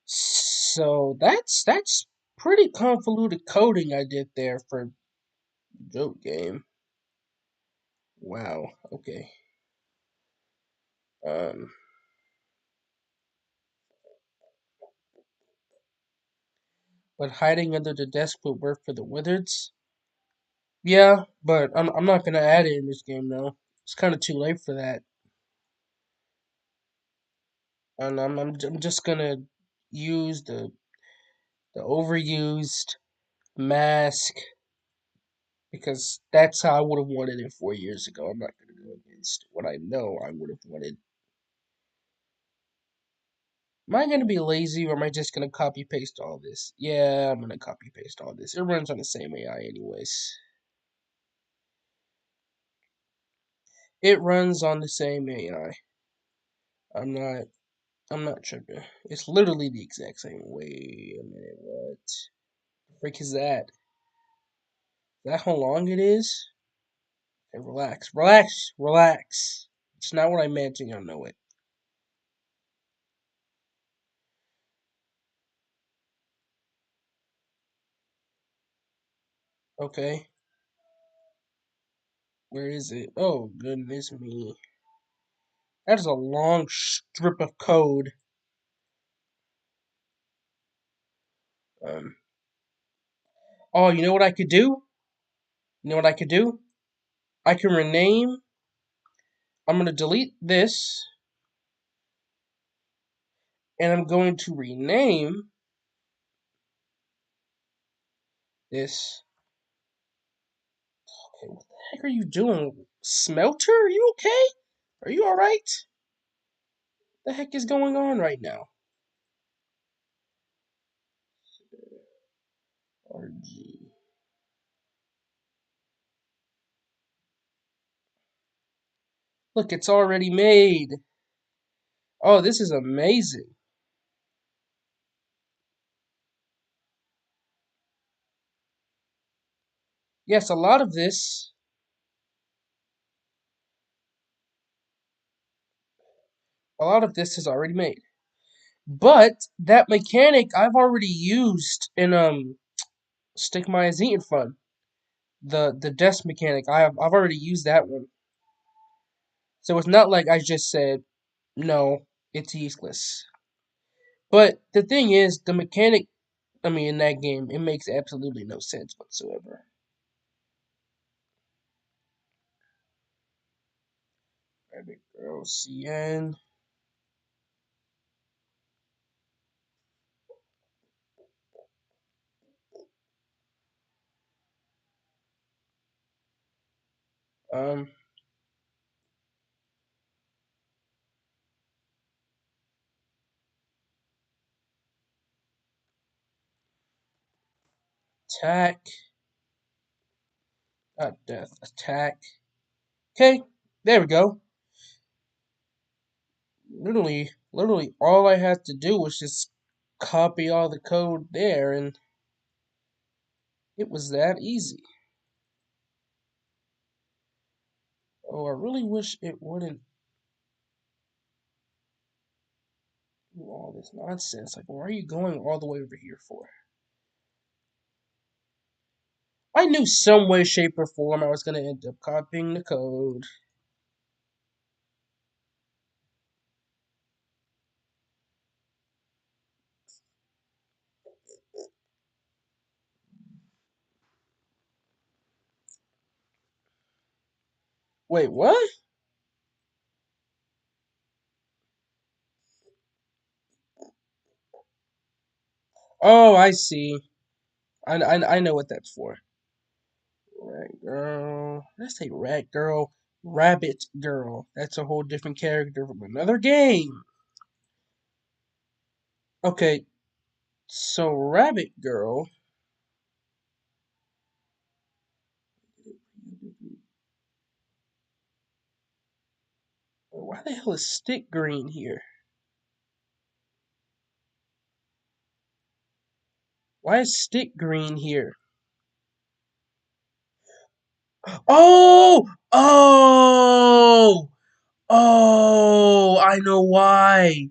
so that's pretty convoluted coding I did there for a joke game. Wow. Okay. Um. But hiding under the desk would work for the wizards. Yeah, but I'm not gonna add it in this game though. It's kind of too late for that, and I'm just gonna use the overused mask because that's how I would have wanted it 4 years ago. I'm not gonna go against what I know I would have wanted. Am I gonna be lazy or am I just gonna copy paste all this? Yeah, I'm gonna copy paste all this. It runs on the same AI anyways. It runs on the same AI. I'm not I'm not tripping. It's literally the exact same. Wait a minute, what? The frick is that? Is that how long it is? Okay, relax, relax, relax. It's not what I meant, and y'all know it. Okay. Where is it? Oh, goodness me. That is a long strip of code. Um. Oh, you know what I could do? You know what I could do? I can rename. I'm going to delete this. And I'm going to rename this. Okay, what the heck are you doing? Smelter? Are you okay? Are you alright? What the heck is going on right now? RG. Look, it's already made. Oh, this is amazing. Yes, a lot of this is already made. But that mechanic I've already used in Stick My Is Eating Fun. The desk mechanic. I've already used that one. So it's not like I just said no, it's useless. But the thing is, the mechanic, I mean, in that game, it makes absolutely no sense whatsoever. Rabbit Girl CN. Um, attack. Not death. Attack. Okay, there we go. Literally, all I had to do was just copy all the code there, and it was that easy. Oh, I really wish it wouldn't do all this nonsense. Like, why are you going all the way over here for? I knew some way, shape, or form I was going to end up copying the code. Wait, what? Oh, I see. I know what that's for. Rat girl. Let's say rat girl. Rabbit girl. That's a whole different character from another game. Okay, so rabbit girl. Why the hell is stick green here? Why is stick green here? Oh! Oh! Oh! I know why.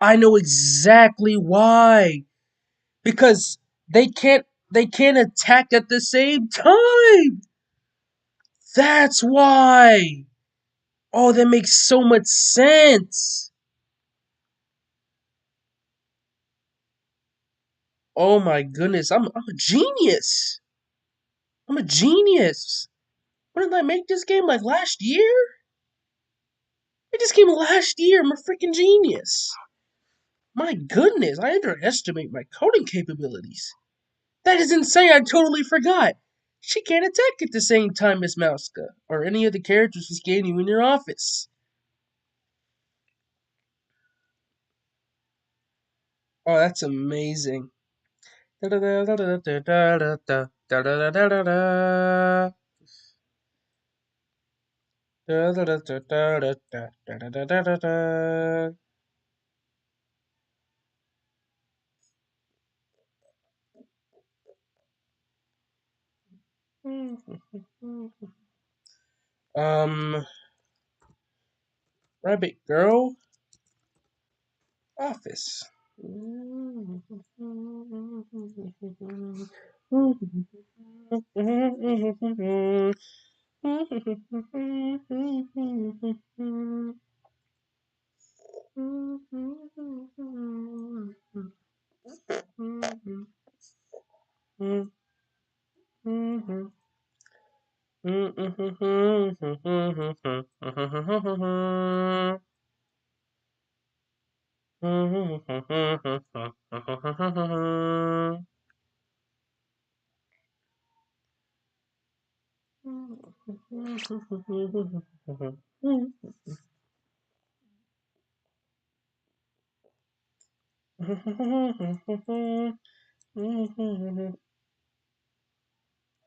I know exactly why. Because they can't attack at the same time. That's why. Oh, that makes so much sense. Oh my goodness, I'm a genius. I'm a genius. When did I make this game? Like last year? I just came last year. I'm a freaking genius. My goodness, I underestimate my coding capabilities. That is insane. I totally forgot. She can't attack at the same time as Mouska or any of the characters who scan you in your office. Oh, that's amazing. Um, Rabbit Girl Office.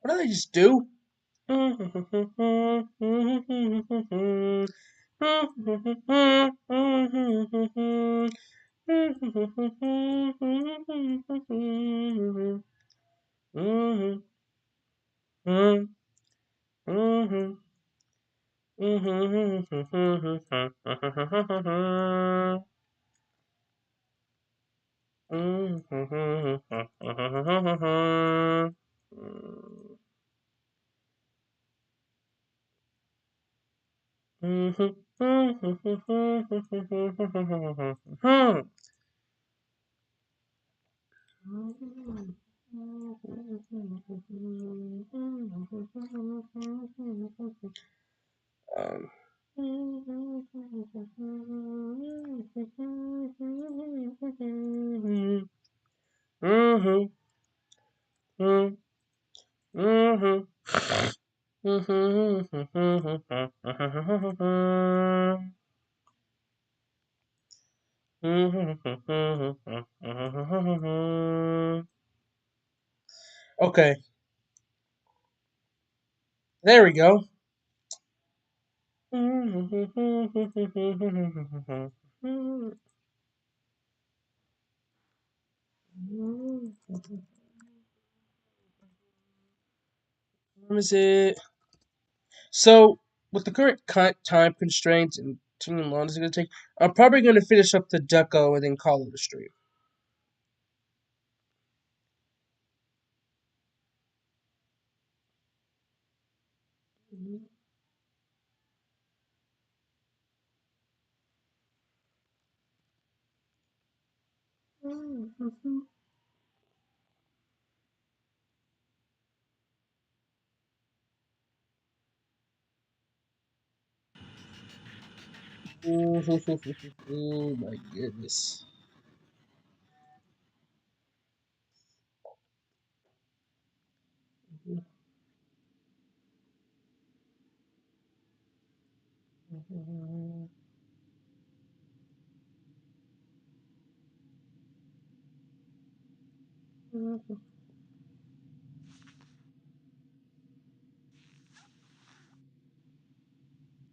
What did I just do? Um, okay, there we go. What is it? So, with the current time constraints and too long it's going to take, I'm probably going to finish up the Deco and then call it a stream. Oh my goodness.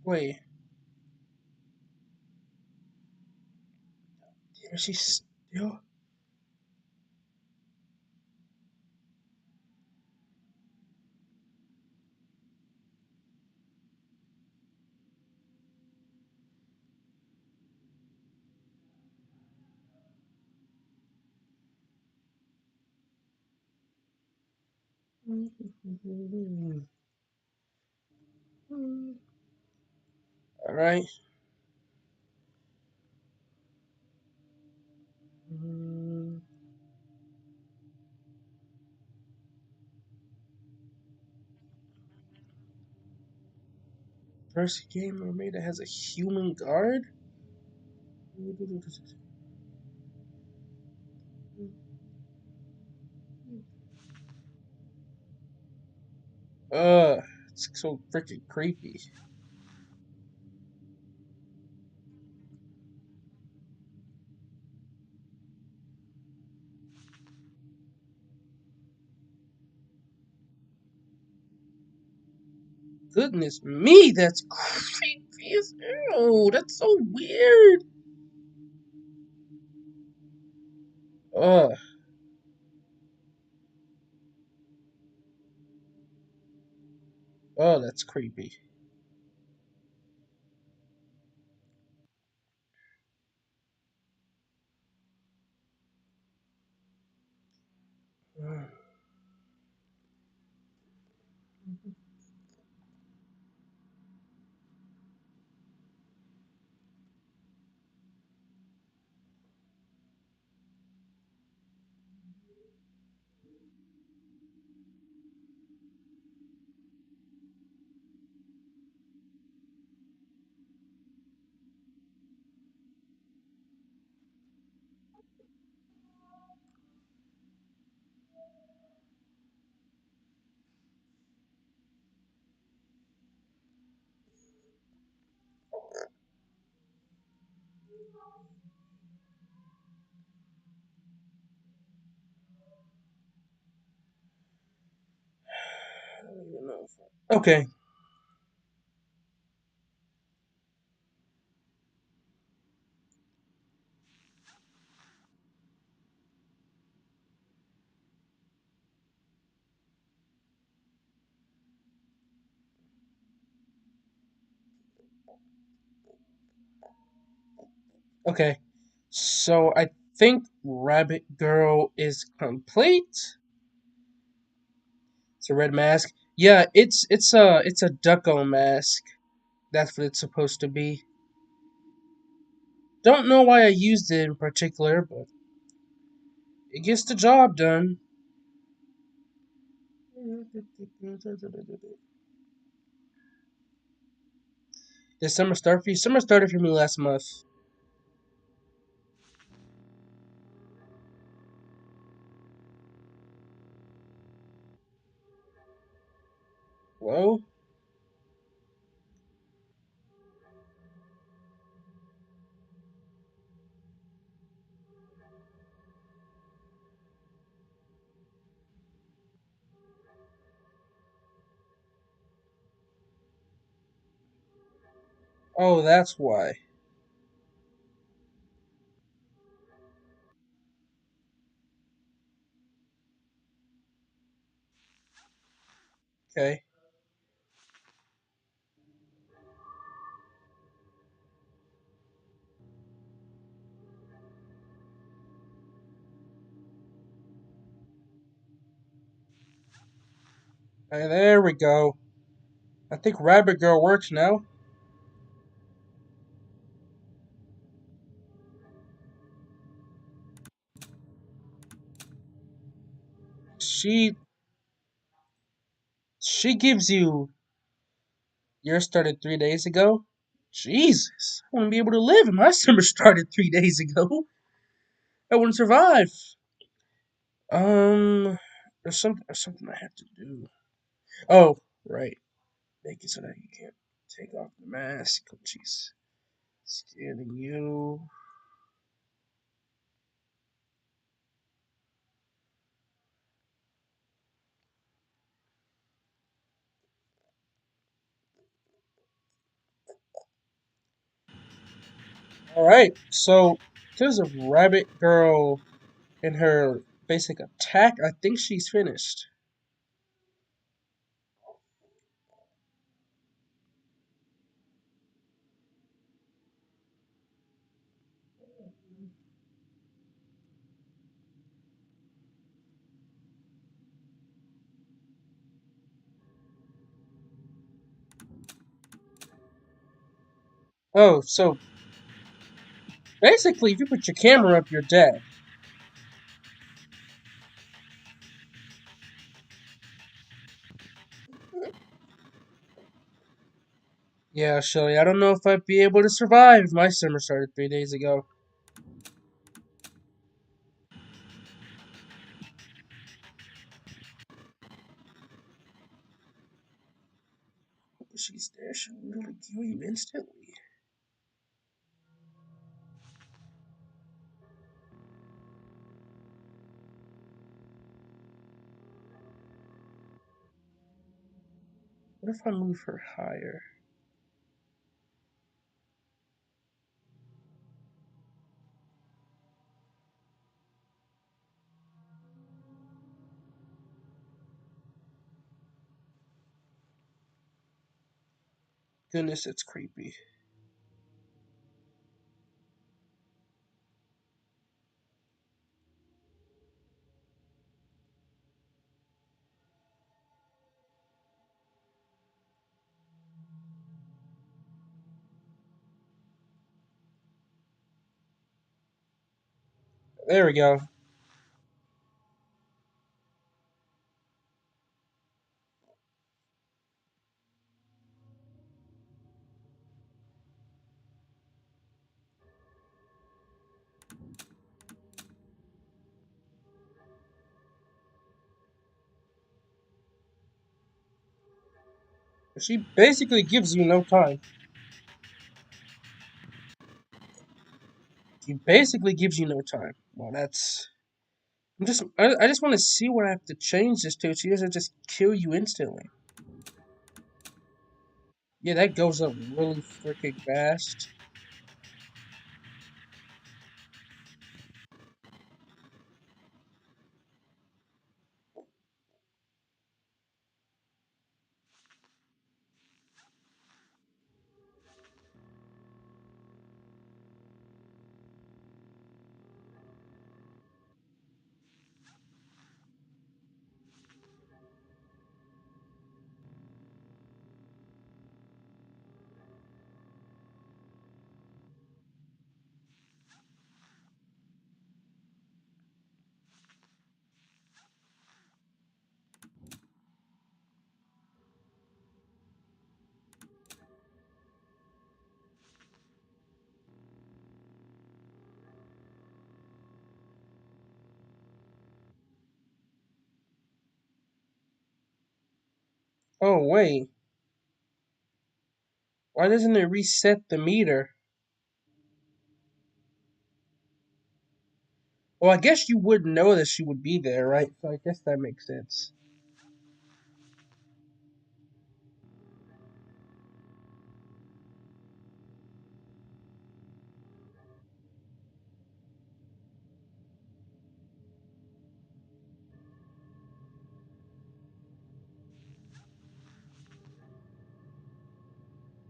Wait, is she still? All right. First game mermaid that has a human guard. It's so freaking creepy. Goodness me, that's creepy as hell. That's so weird. Uh, oh, that's creepy. I don't even know. Okay. Okay. So I think Rabbit Girl is complete. It's a red mask. Yeah, it's a ducko mask. That's what it's supposed to be. Don't know why I used it in particular, but it gets the job done. Did summer start for you? Summer started for me last month. Whoa. Oh, that's why. Okay. Hey, there we go. I think Rabbit Girl works now. She she gives you yours started 3 days ago. Jesus, I wouldn't be able to live if my summer started 3 days ago. I wouldn't survive. Um, there's something I have to do. Oh, right. Make it so that you can't take off the mask. Oh, jeez. Scanning you. All right. So there's a rabbit girl in her basic attack. I think she's finished. Oh, so basically, if you put your camera up, you're dead. Yeah, Shelly, I don't know if I'd be able to survive if my summer started 3 days ago. She's there. She'll literally kill you instantly. What if I move her higher? Goodness, it's creepy. There we go. She basically gives you no time. It basically gives you no time. Well, that's. I just want to see what I have to change this to. She doesn't just kill you instantly. Yeah, that goes up really freaking fast. Oh wait, why doesn't it reset the meter? Well, I guess you would know that she would be there, right? So I guess that makes sense.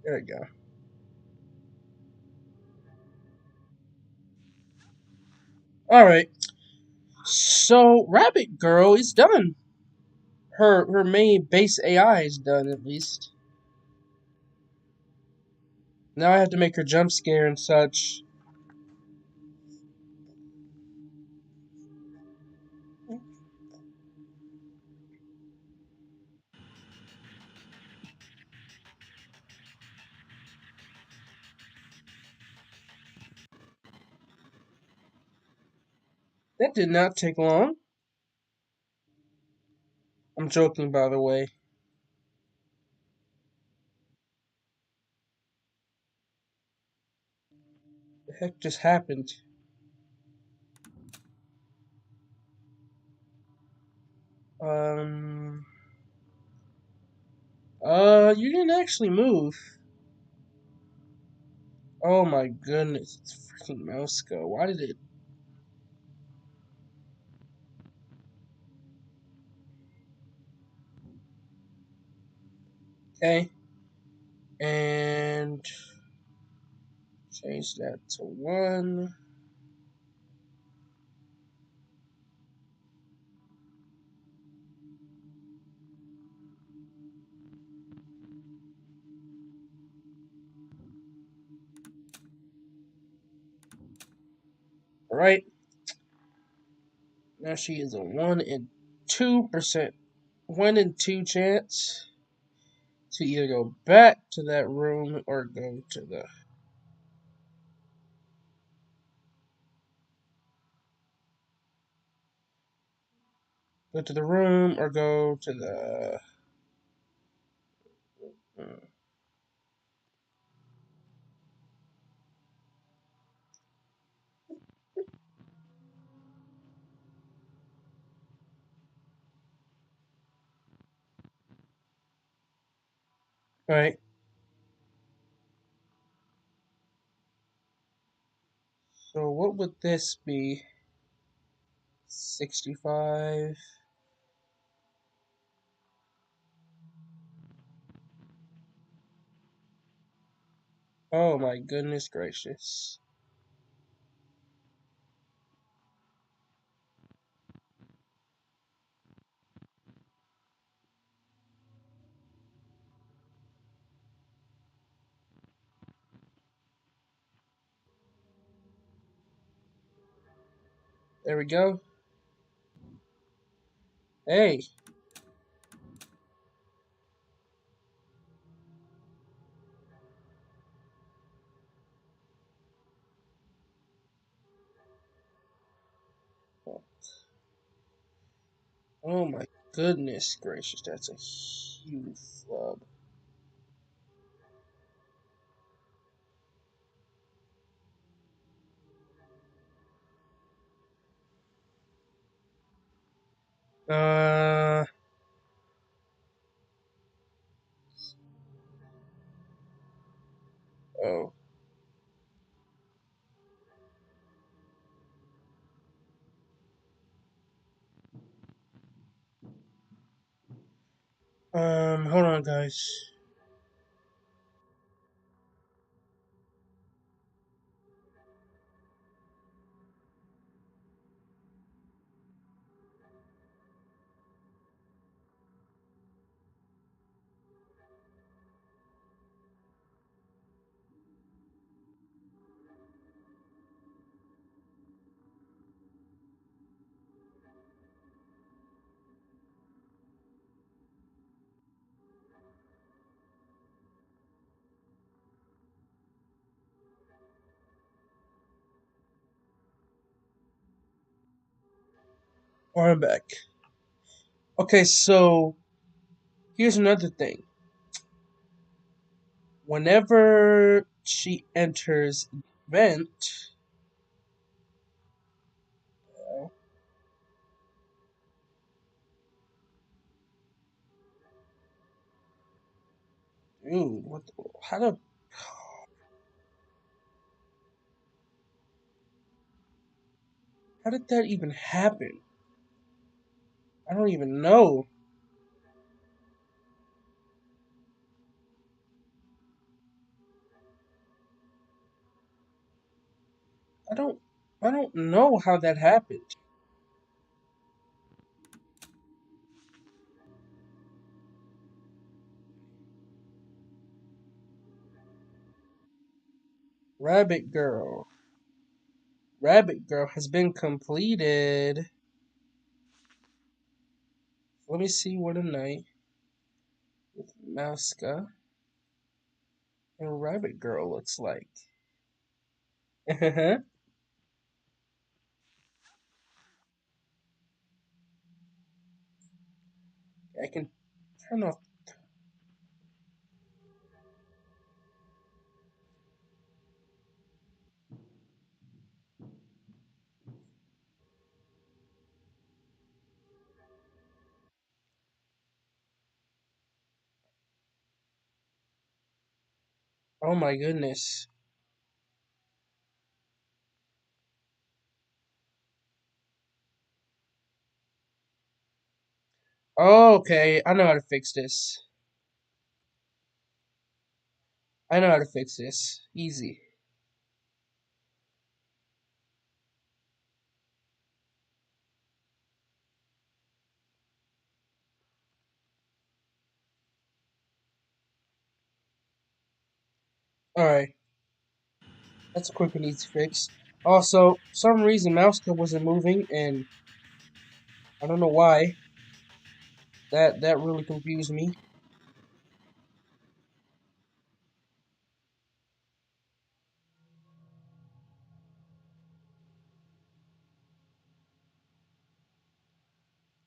There we go. All right. So Rabbit Girl is done. Her main base AI is done at least. Now I have to make her jump scare and such. That did not take long. I'm joking, by the way. The heck just happened? Um. You didn't actually move. Oh my goodness, it's freaking Mousky. Why did it? Okay, and change that to 1. All right, now she is a 1 in 2%, 1 in 2 chance to either go back to that room or go to the room or go to the. All right. So what would this be? 65. Oh my goodness gracious. There we go. Hey. Oh my goodness gracious, that's a huge flub. Uh oh. Hold on, guys. I'm back. Okay, so here's another thing. Whenever she enters the event, dude, how did that even happen? I don't even know. I don't I don't know how that happened. Rabbit Girl. Rabbit Girl has been completed. Let me see what a night with Mouska and Rabbit Girl looks like. I can turn off. Oh my goodness. Okay, I know how to fix this. I know how to fix this. Easy. Alright, that's a quick and easy fix. Also, for some reason Mouska wasn't moving, and I don't know why. That really confused me.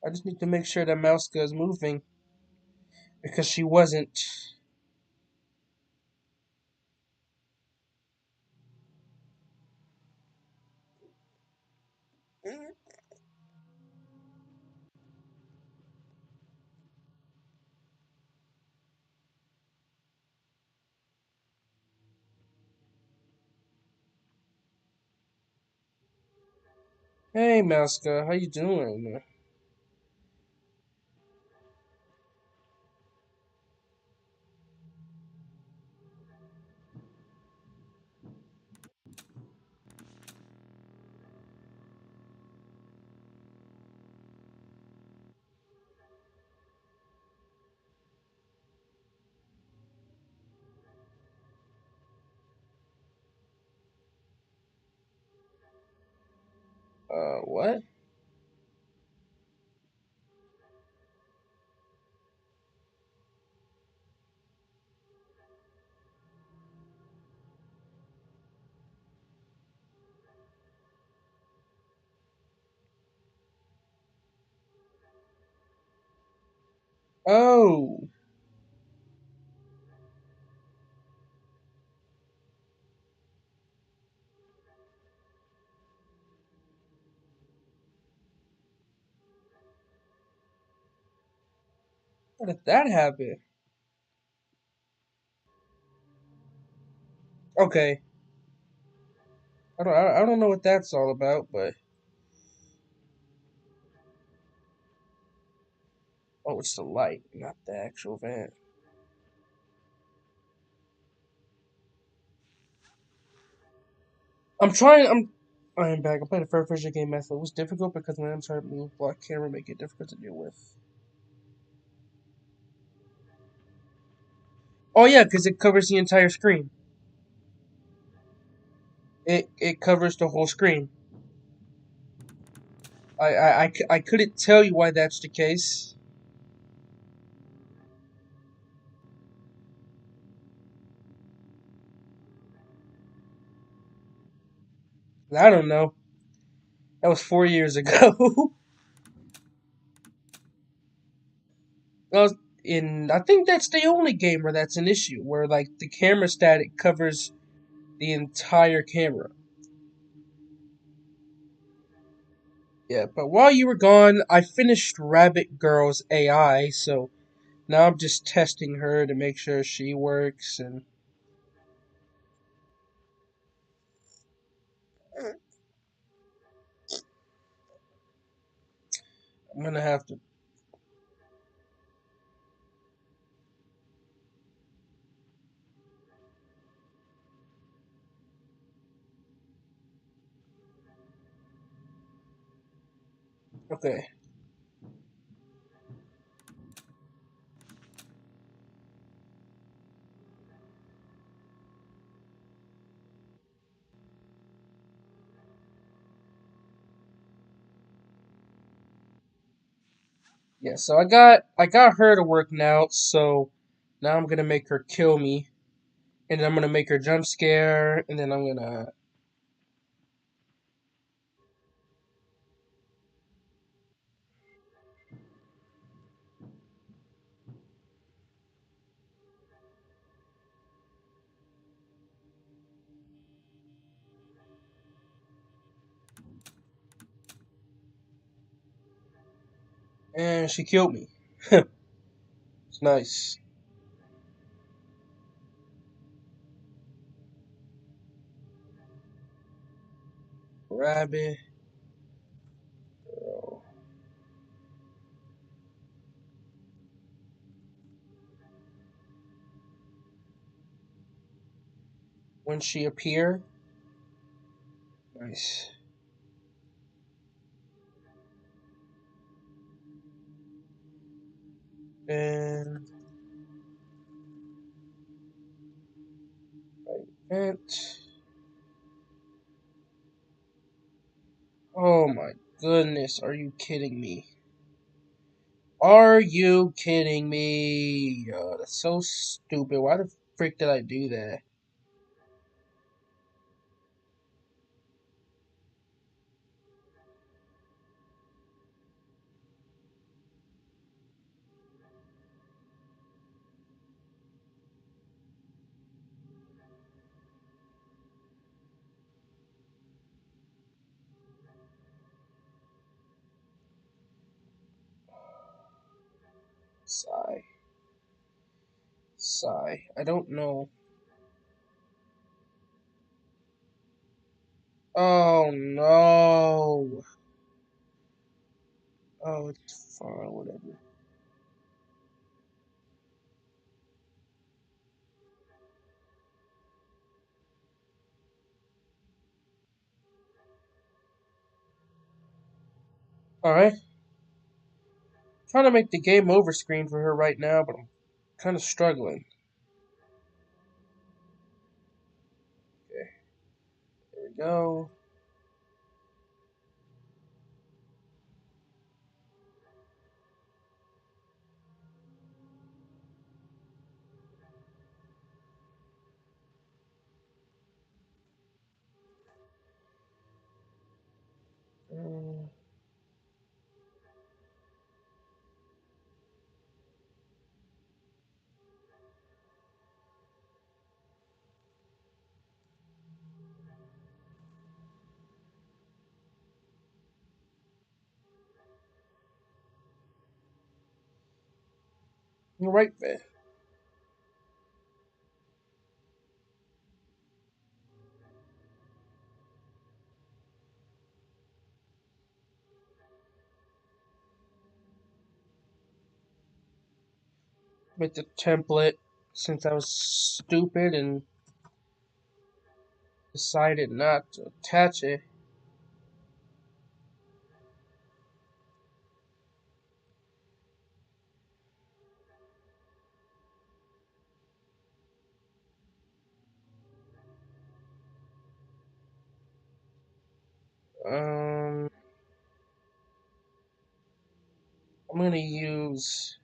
I just need to make sure that Mouska is moving because she wasn't. Hey Mouska, how you doing? What? Oh, How did that happen? Okay. I don't know what that's all about, but oh, it's the light, not the actual vent. I'm trying. I am back. I'm playing the first version game method. It was difficult because when I'm trying to move block camera, make it difficult to deal with. Oh yeah, because it covers the entire screen. It covers the whole screen. I couldn't tell you why that's the case. I don't know. That was 4 years ago. Well, I think that's the only game where that's an issue, where like the camera static covers the entire camera. Yeah, but while you were gone, I finished Rabbit Girl's AI, so now I'm just testing her to make sure she works, and I'm gonna have to. Okay, yeah. So I got her to work now, so now I'm gonna make her kill me, and then I'm gonna make her jump scare, and then I'm gonna. And she killed me. It's nice. Rabbit girl. When she appear, nice. And vent. Oh my goodness, are you kidding me? Are you kidding me? That's so stupid. Why the frick did I do that? Sigh. Sigh. I don't know. Oh no. Oh, it's fine, whatever. Alright. Trying to make the game over screen for her right now, but I'm kind of struggling. Okay, there we go. Mm, Right there. With the template, since I was stupid and decided not to attach it. Um, I'm gonna use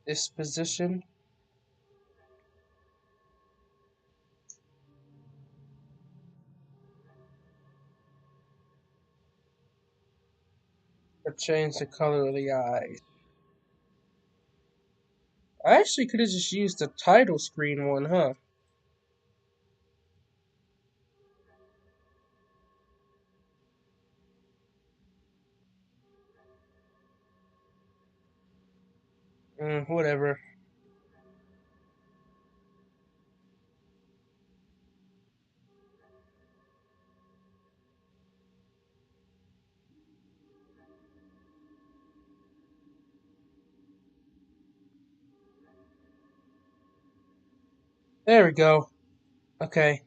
this position to change the color of the eyes. I actually could have just used the title screen one, huh? Whatever. There we go. Okay.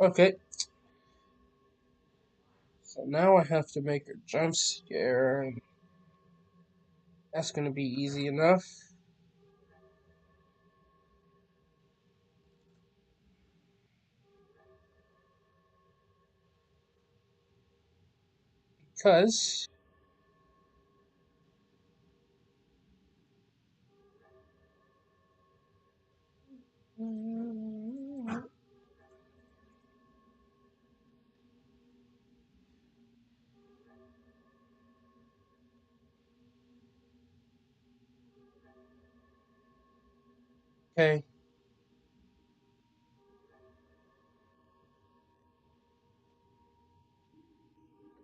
Okay. So now I have to make a jump scare, and that's gonna be easy enough. Because. Okay.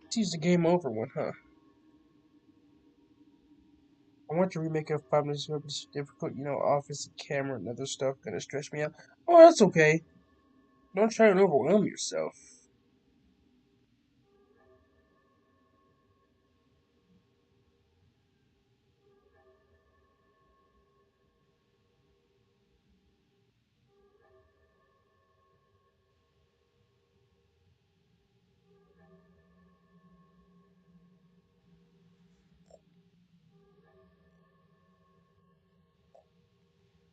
Let's use the game over one, huh? I want to remake it of 5 minutes ago, but it's difficult, office and camera and other stuff gonna stress me out. Oh, that's okay. Don't try and overwhelm yourself.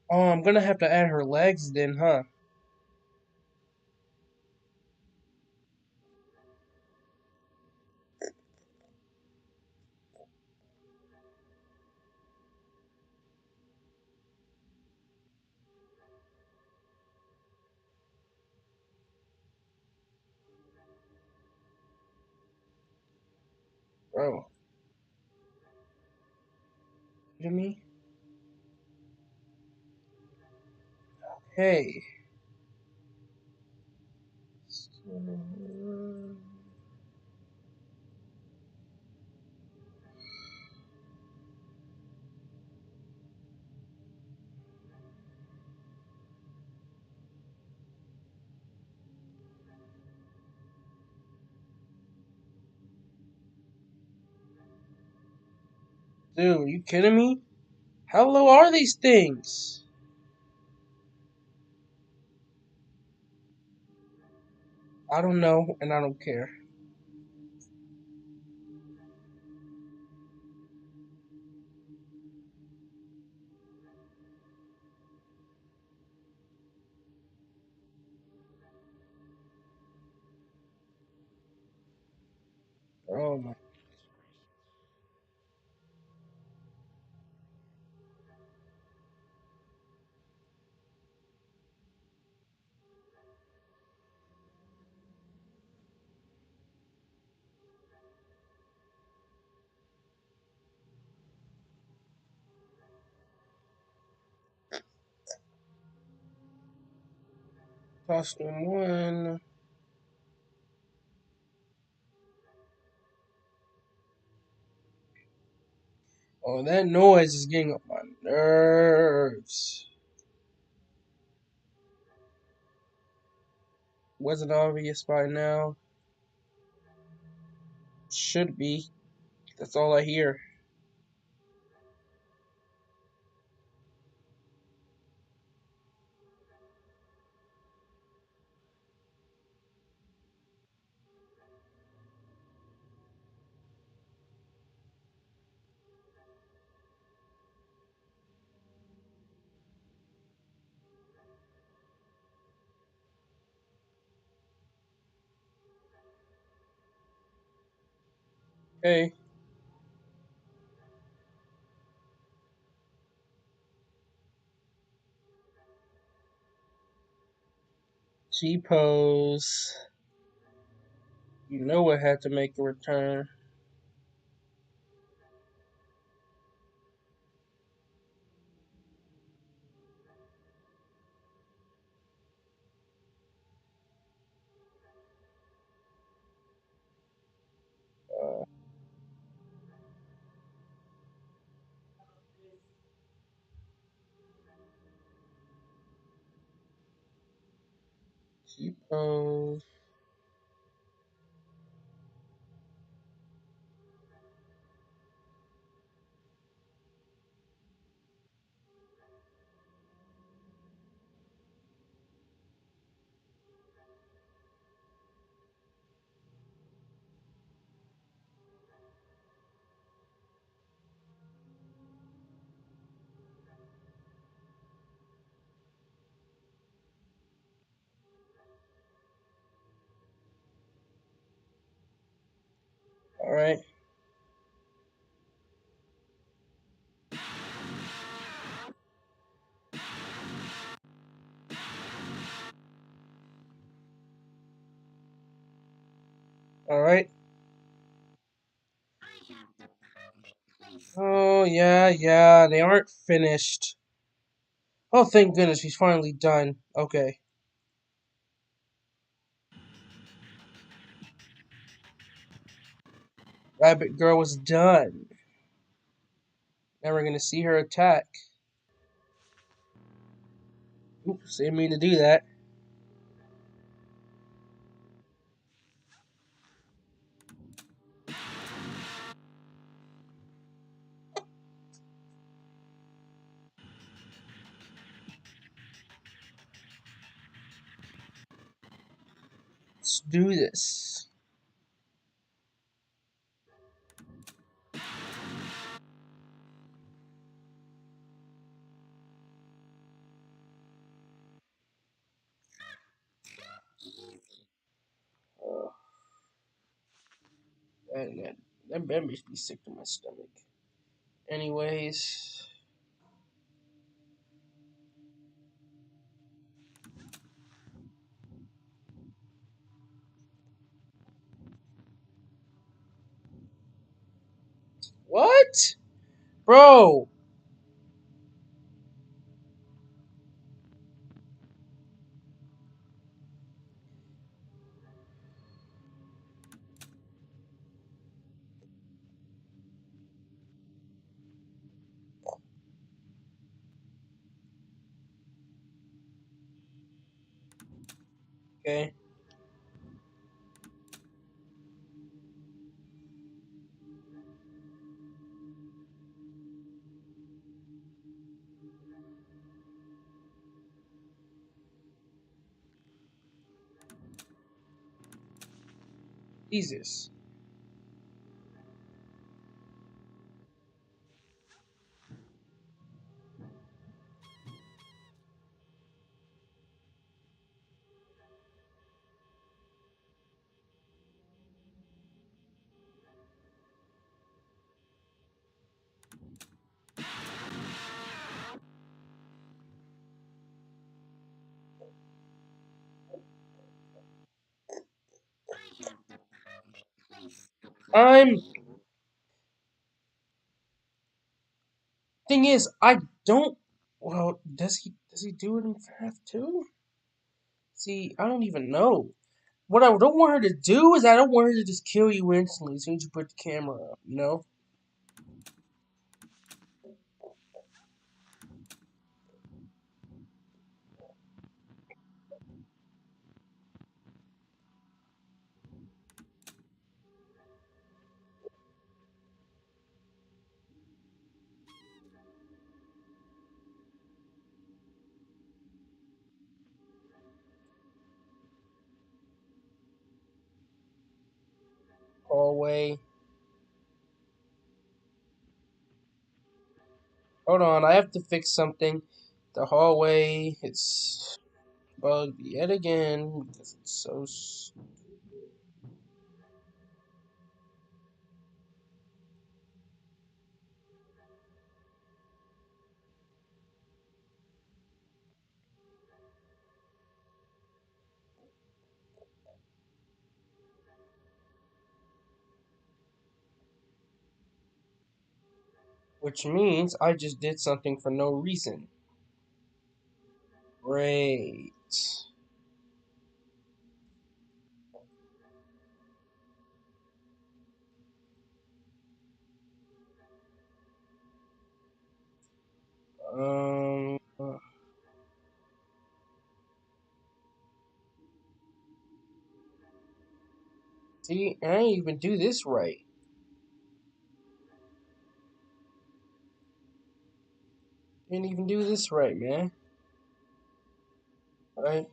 Oh, I'm gonna have to add her legs then, huh? Bro, you me? Hey. Dude, are you kidding me? How low are these things? I don't know, and I don't care. Oh my. Costume 1. Oh, that noise is getting on my nerves. Wasn't obvious by now. Should be. That's all I hear. Okay. G pose. You know it had to make a return. Uh, G pose. Alright. Alright. Oh, yeah. They aren't finished. Oh, thank goodness, he's finally done. Okay. Rabbit Girl was done. Now we're gonna see her attack. Oops, didn't mean to do that. Let's do this. Uh, that makes me sick to my stomach. Anyways, what, bro? Okay, Jesus. I'm. Thing is, I don't. Well, does he do it in Path 2? See, I don't even know. What I don't want her to do is I don't want her to just kill you instantly as soon as you put the camera up, you know? Hallway. Hold on, I have to fix something. The hallway, it's bugged yet again because it's so. Which means I just did something for no reason. Great. Um. See, I didn't even do this right. Didn't even do this right, man. Right?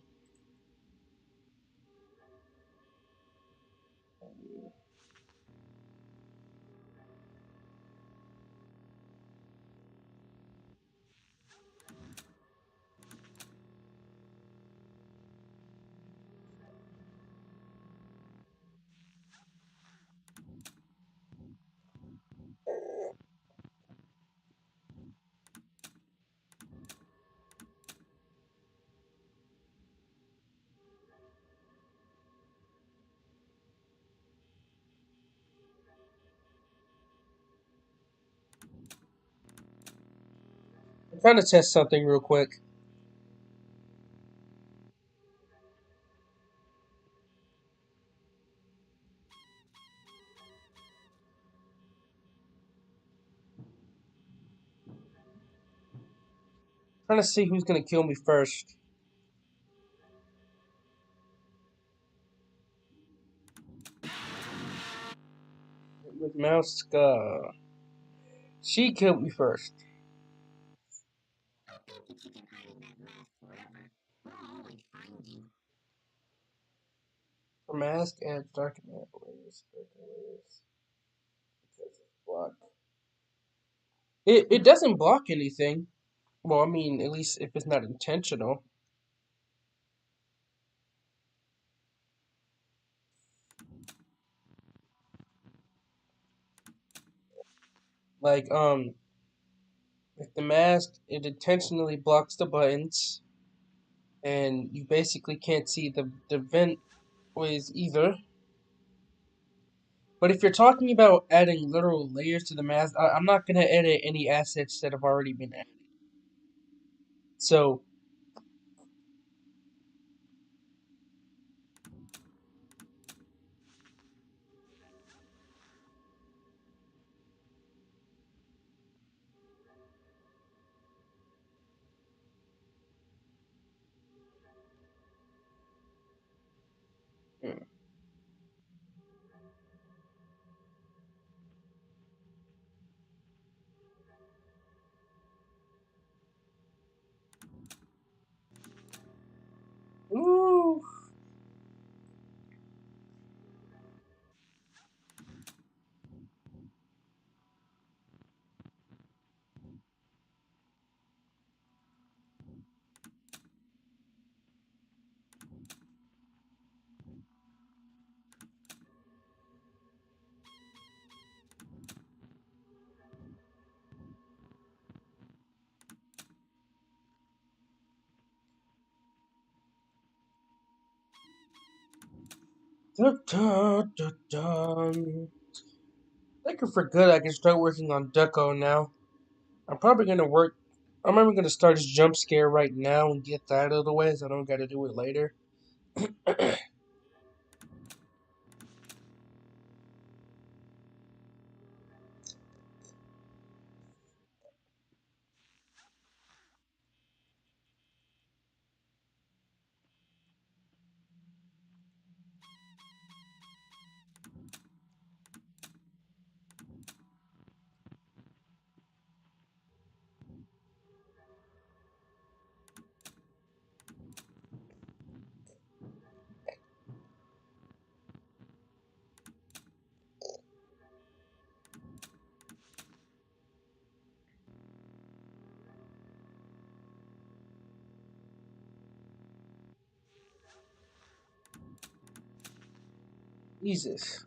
I'm trying to test something real quick. Trying to see who's gonna kill me first. With Mousky. She killed me first. For mask and dark map layers. Because it's block. It doesn't block anything. Well, I mean, at least if it's not intentional. Like, with the mask, it intentionally blocks the buttons, and you basically can't see the vent ways either. But if you're talking about adding literal layers to the mask, I'm not gonna edit any assets that have already been added. So, hmm. Ooh. Dun, dun, dun, dun. I think for good, I can start working on Deco now. I'm probably gonna work. I'm probably gonna start this jump scare right now and get that out of the way, so I don't gotta do it later. Jesus.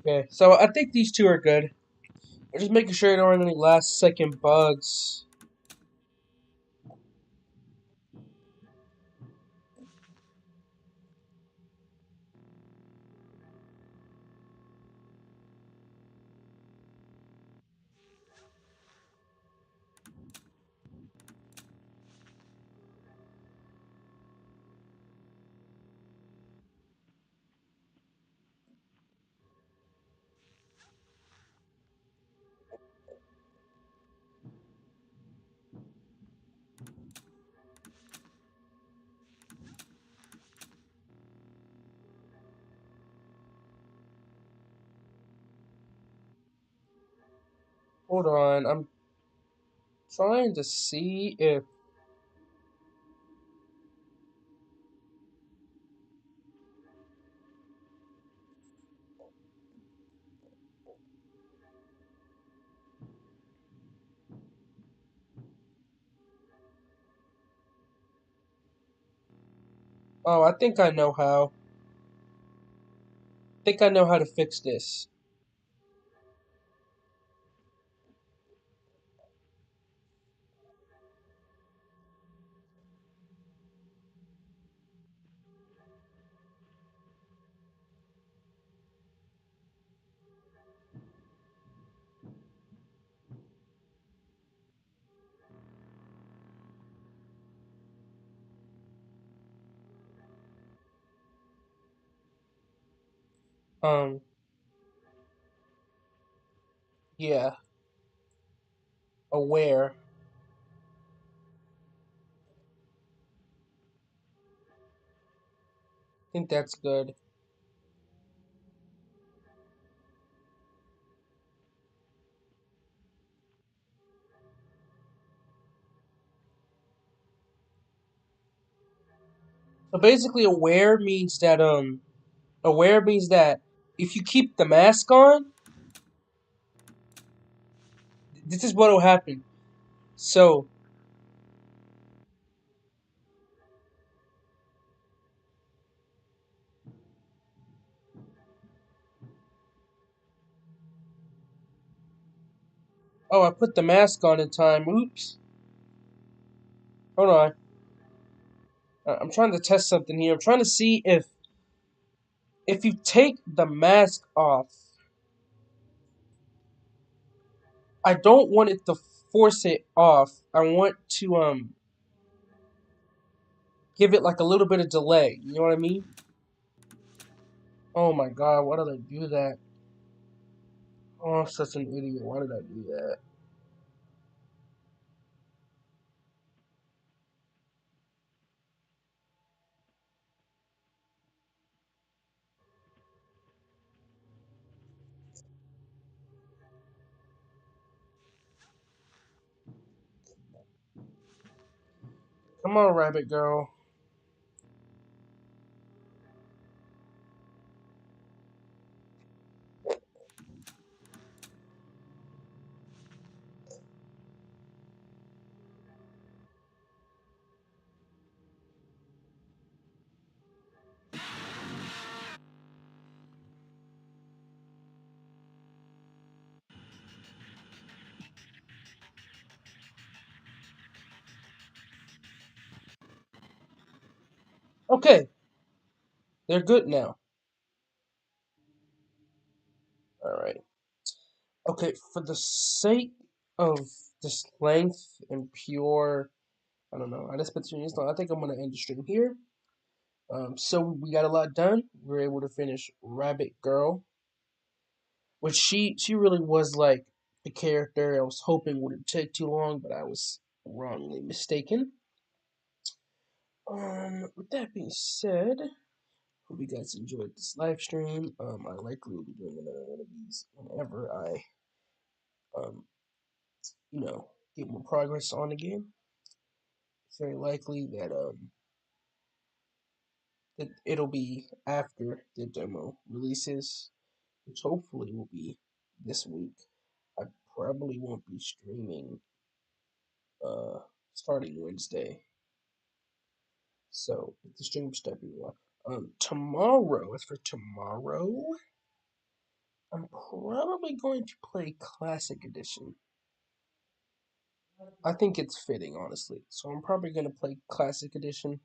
Okay, so I think these two are good. I'm just making sure there aren't any last second bugs. Hold on, I'm trying to see if. Oh, I think I know how. I think I know how to fix this. Um, yeah, aware. I think that's good. So basically, aware means that if you keep the mask on, this is what will happen. So, oh, I put the mask on in time. Oops. Hold on. I'm trying to test something here. I'm trying to see if you take the mask off, I don't want it to force it off. I want to give it like a little bit of delay. You know what I mean? Oh my god, why did I do that? Oh, I'm such an idiot. Why did I do that? Come on, rabbit girl. Okay, they're good now. All right. Okay, for the sake of just length and pure, I don't know, I just spent 2 minutes long. I think I'm gonna end the stream here. So we got a lot done. We were able to finish Rabbit Girl, which she really was like the character I was hoping wouldn't take too long, but I was wrongly mistaken. With that being said, hope you guys enjoyed this live stream. I likely will be doing another one of these whenever I um you know get more progress on the game. It's very likely that it'll be after the demo releases, which hopefully will be this week. I probably won't be streaming uh starting Wednesday. So if the stream stepping up. Tomorrow, as for tomorrow, I'm probably going to play Classic Edition. I think it's fitting, honestly. So I'm probably gonna play Classic Edition.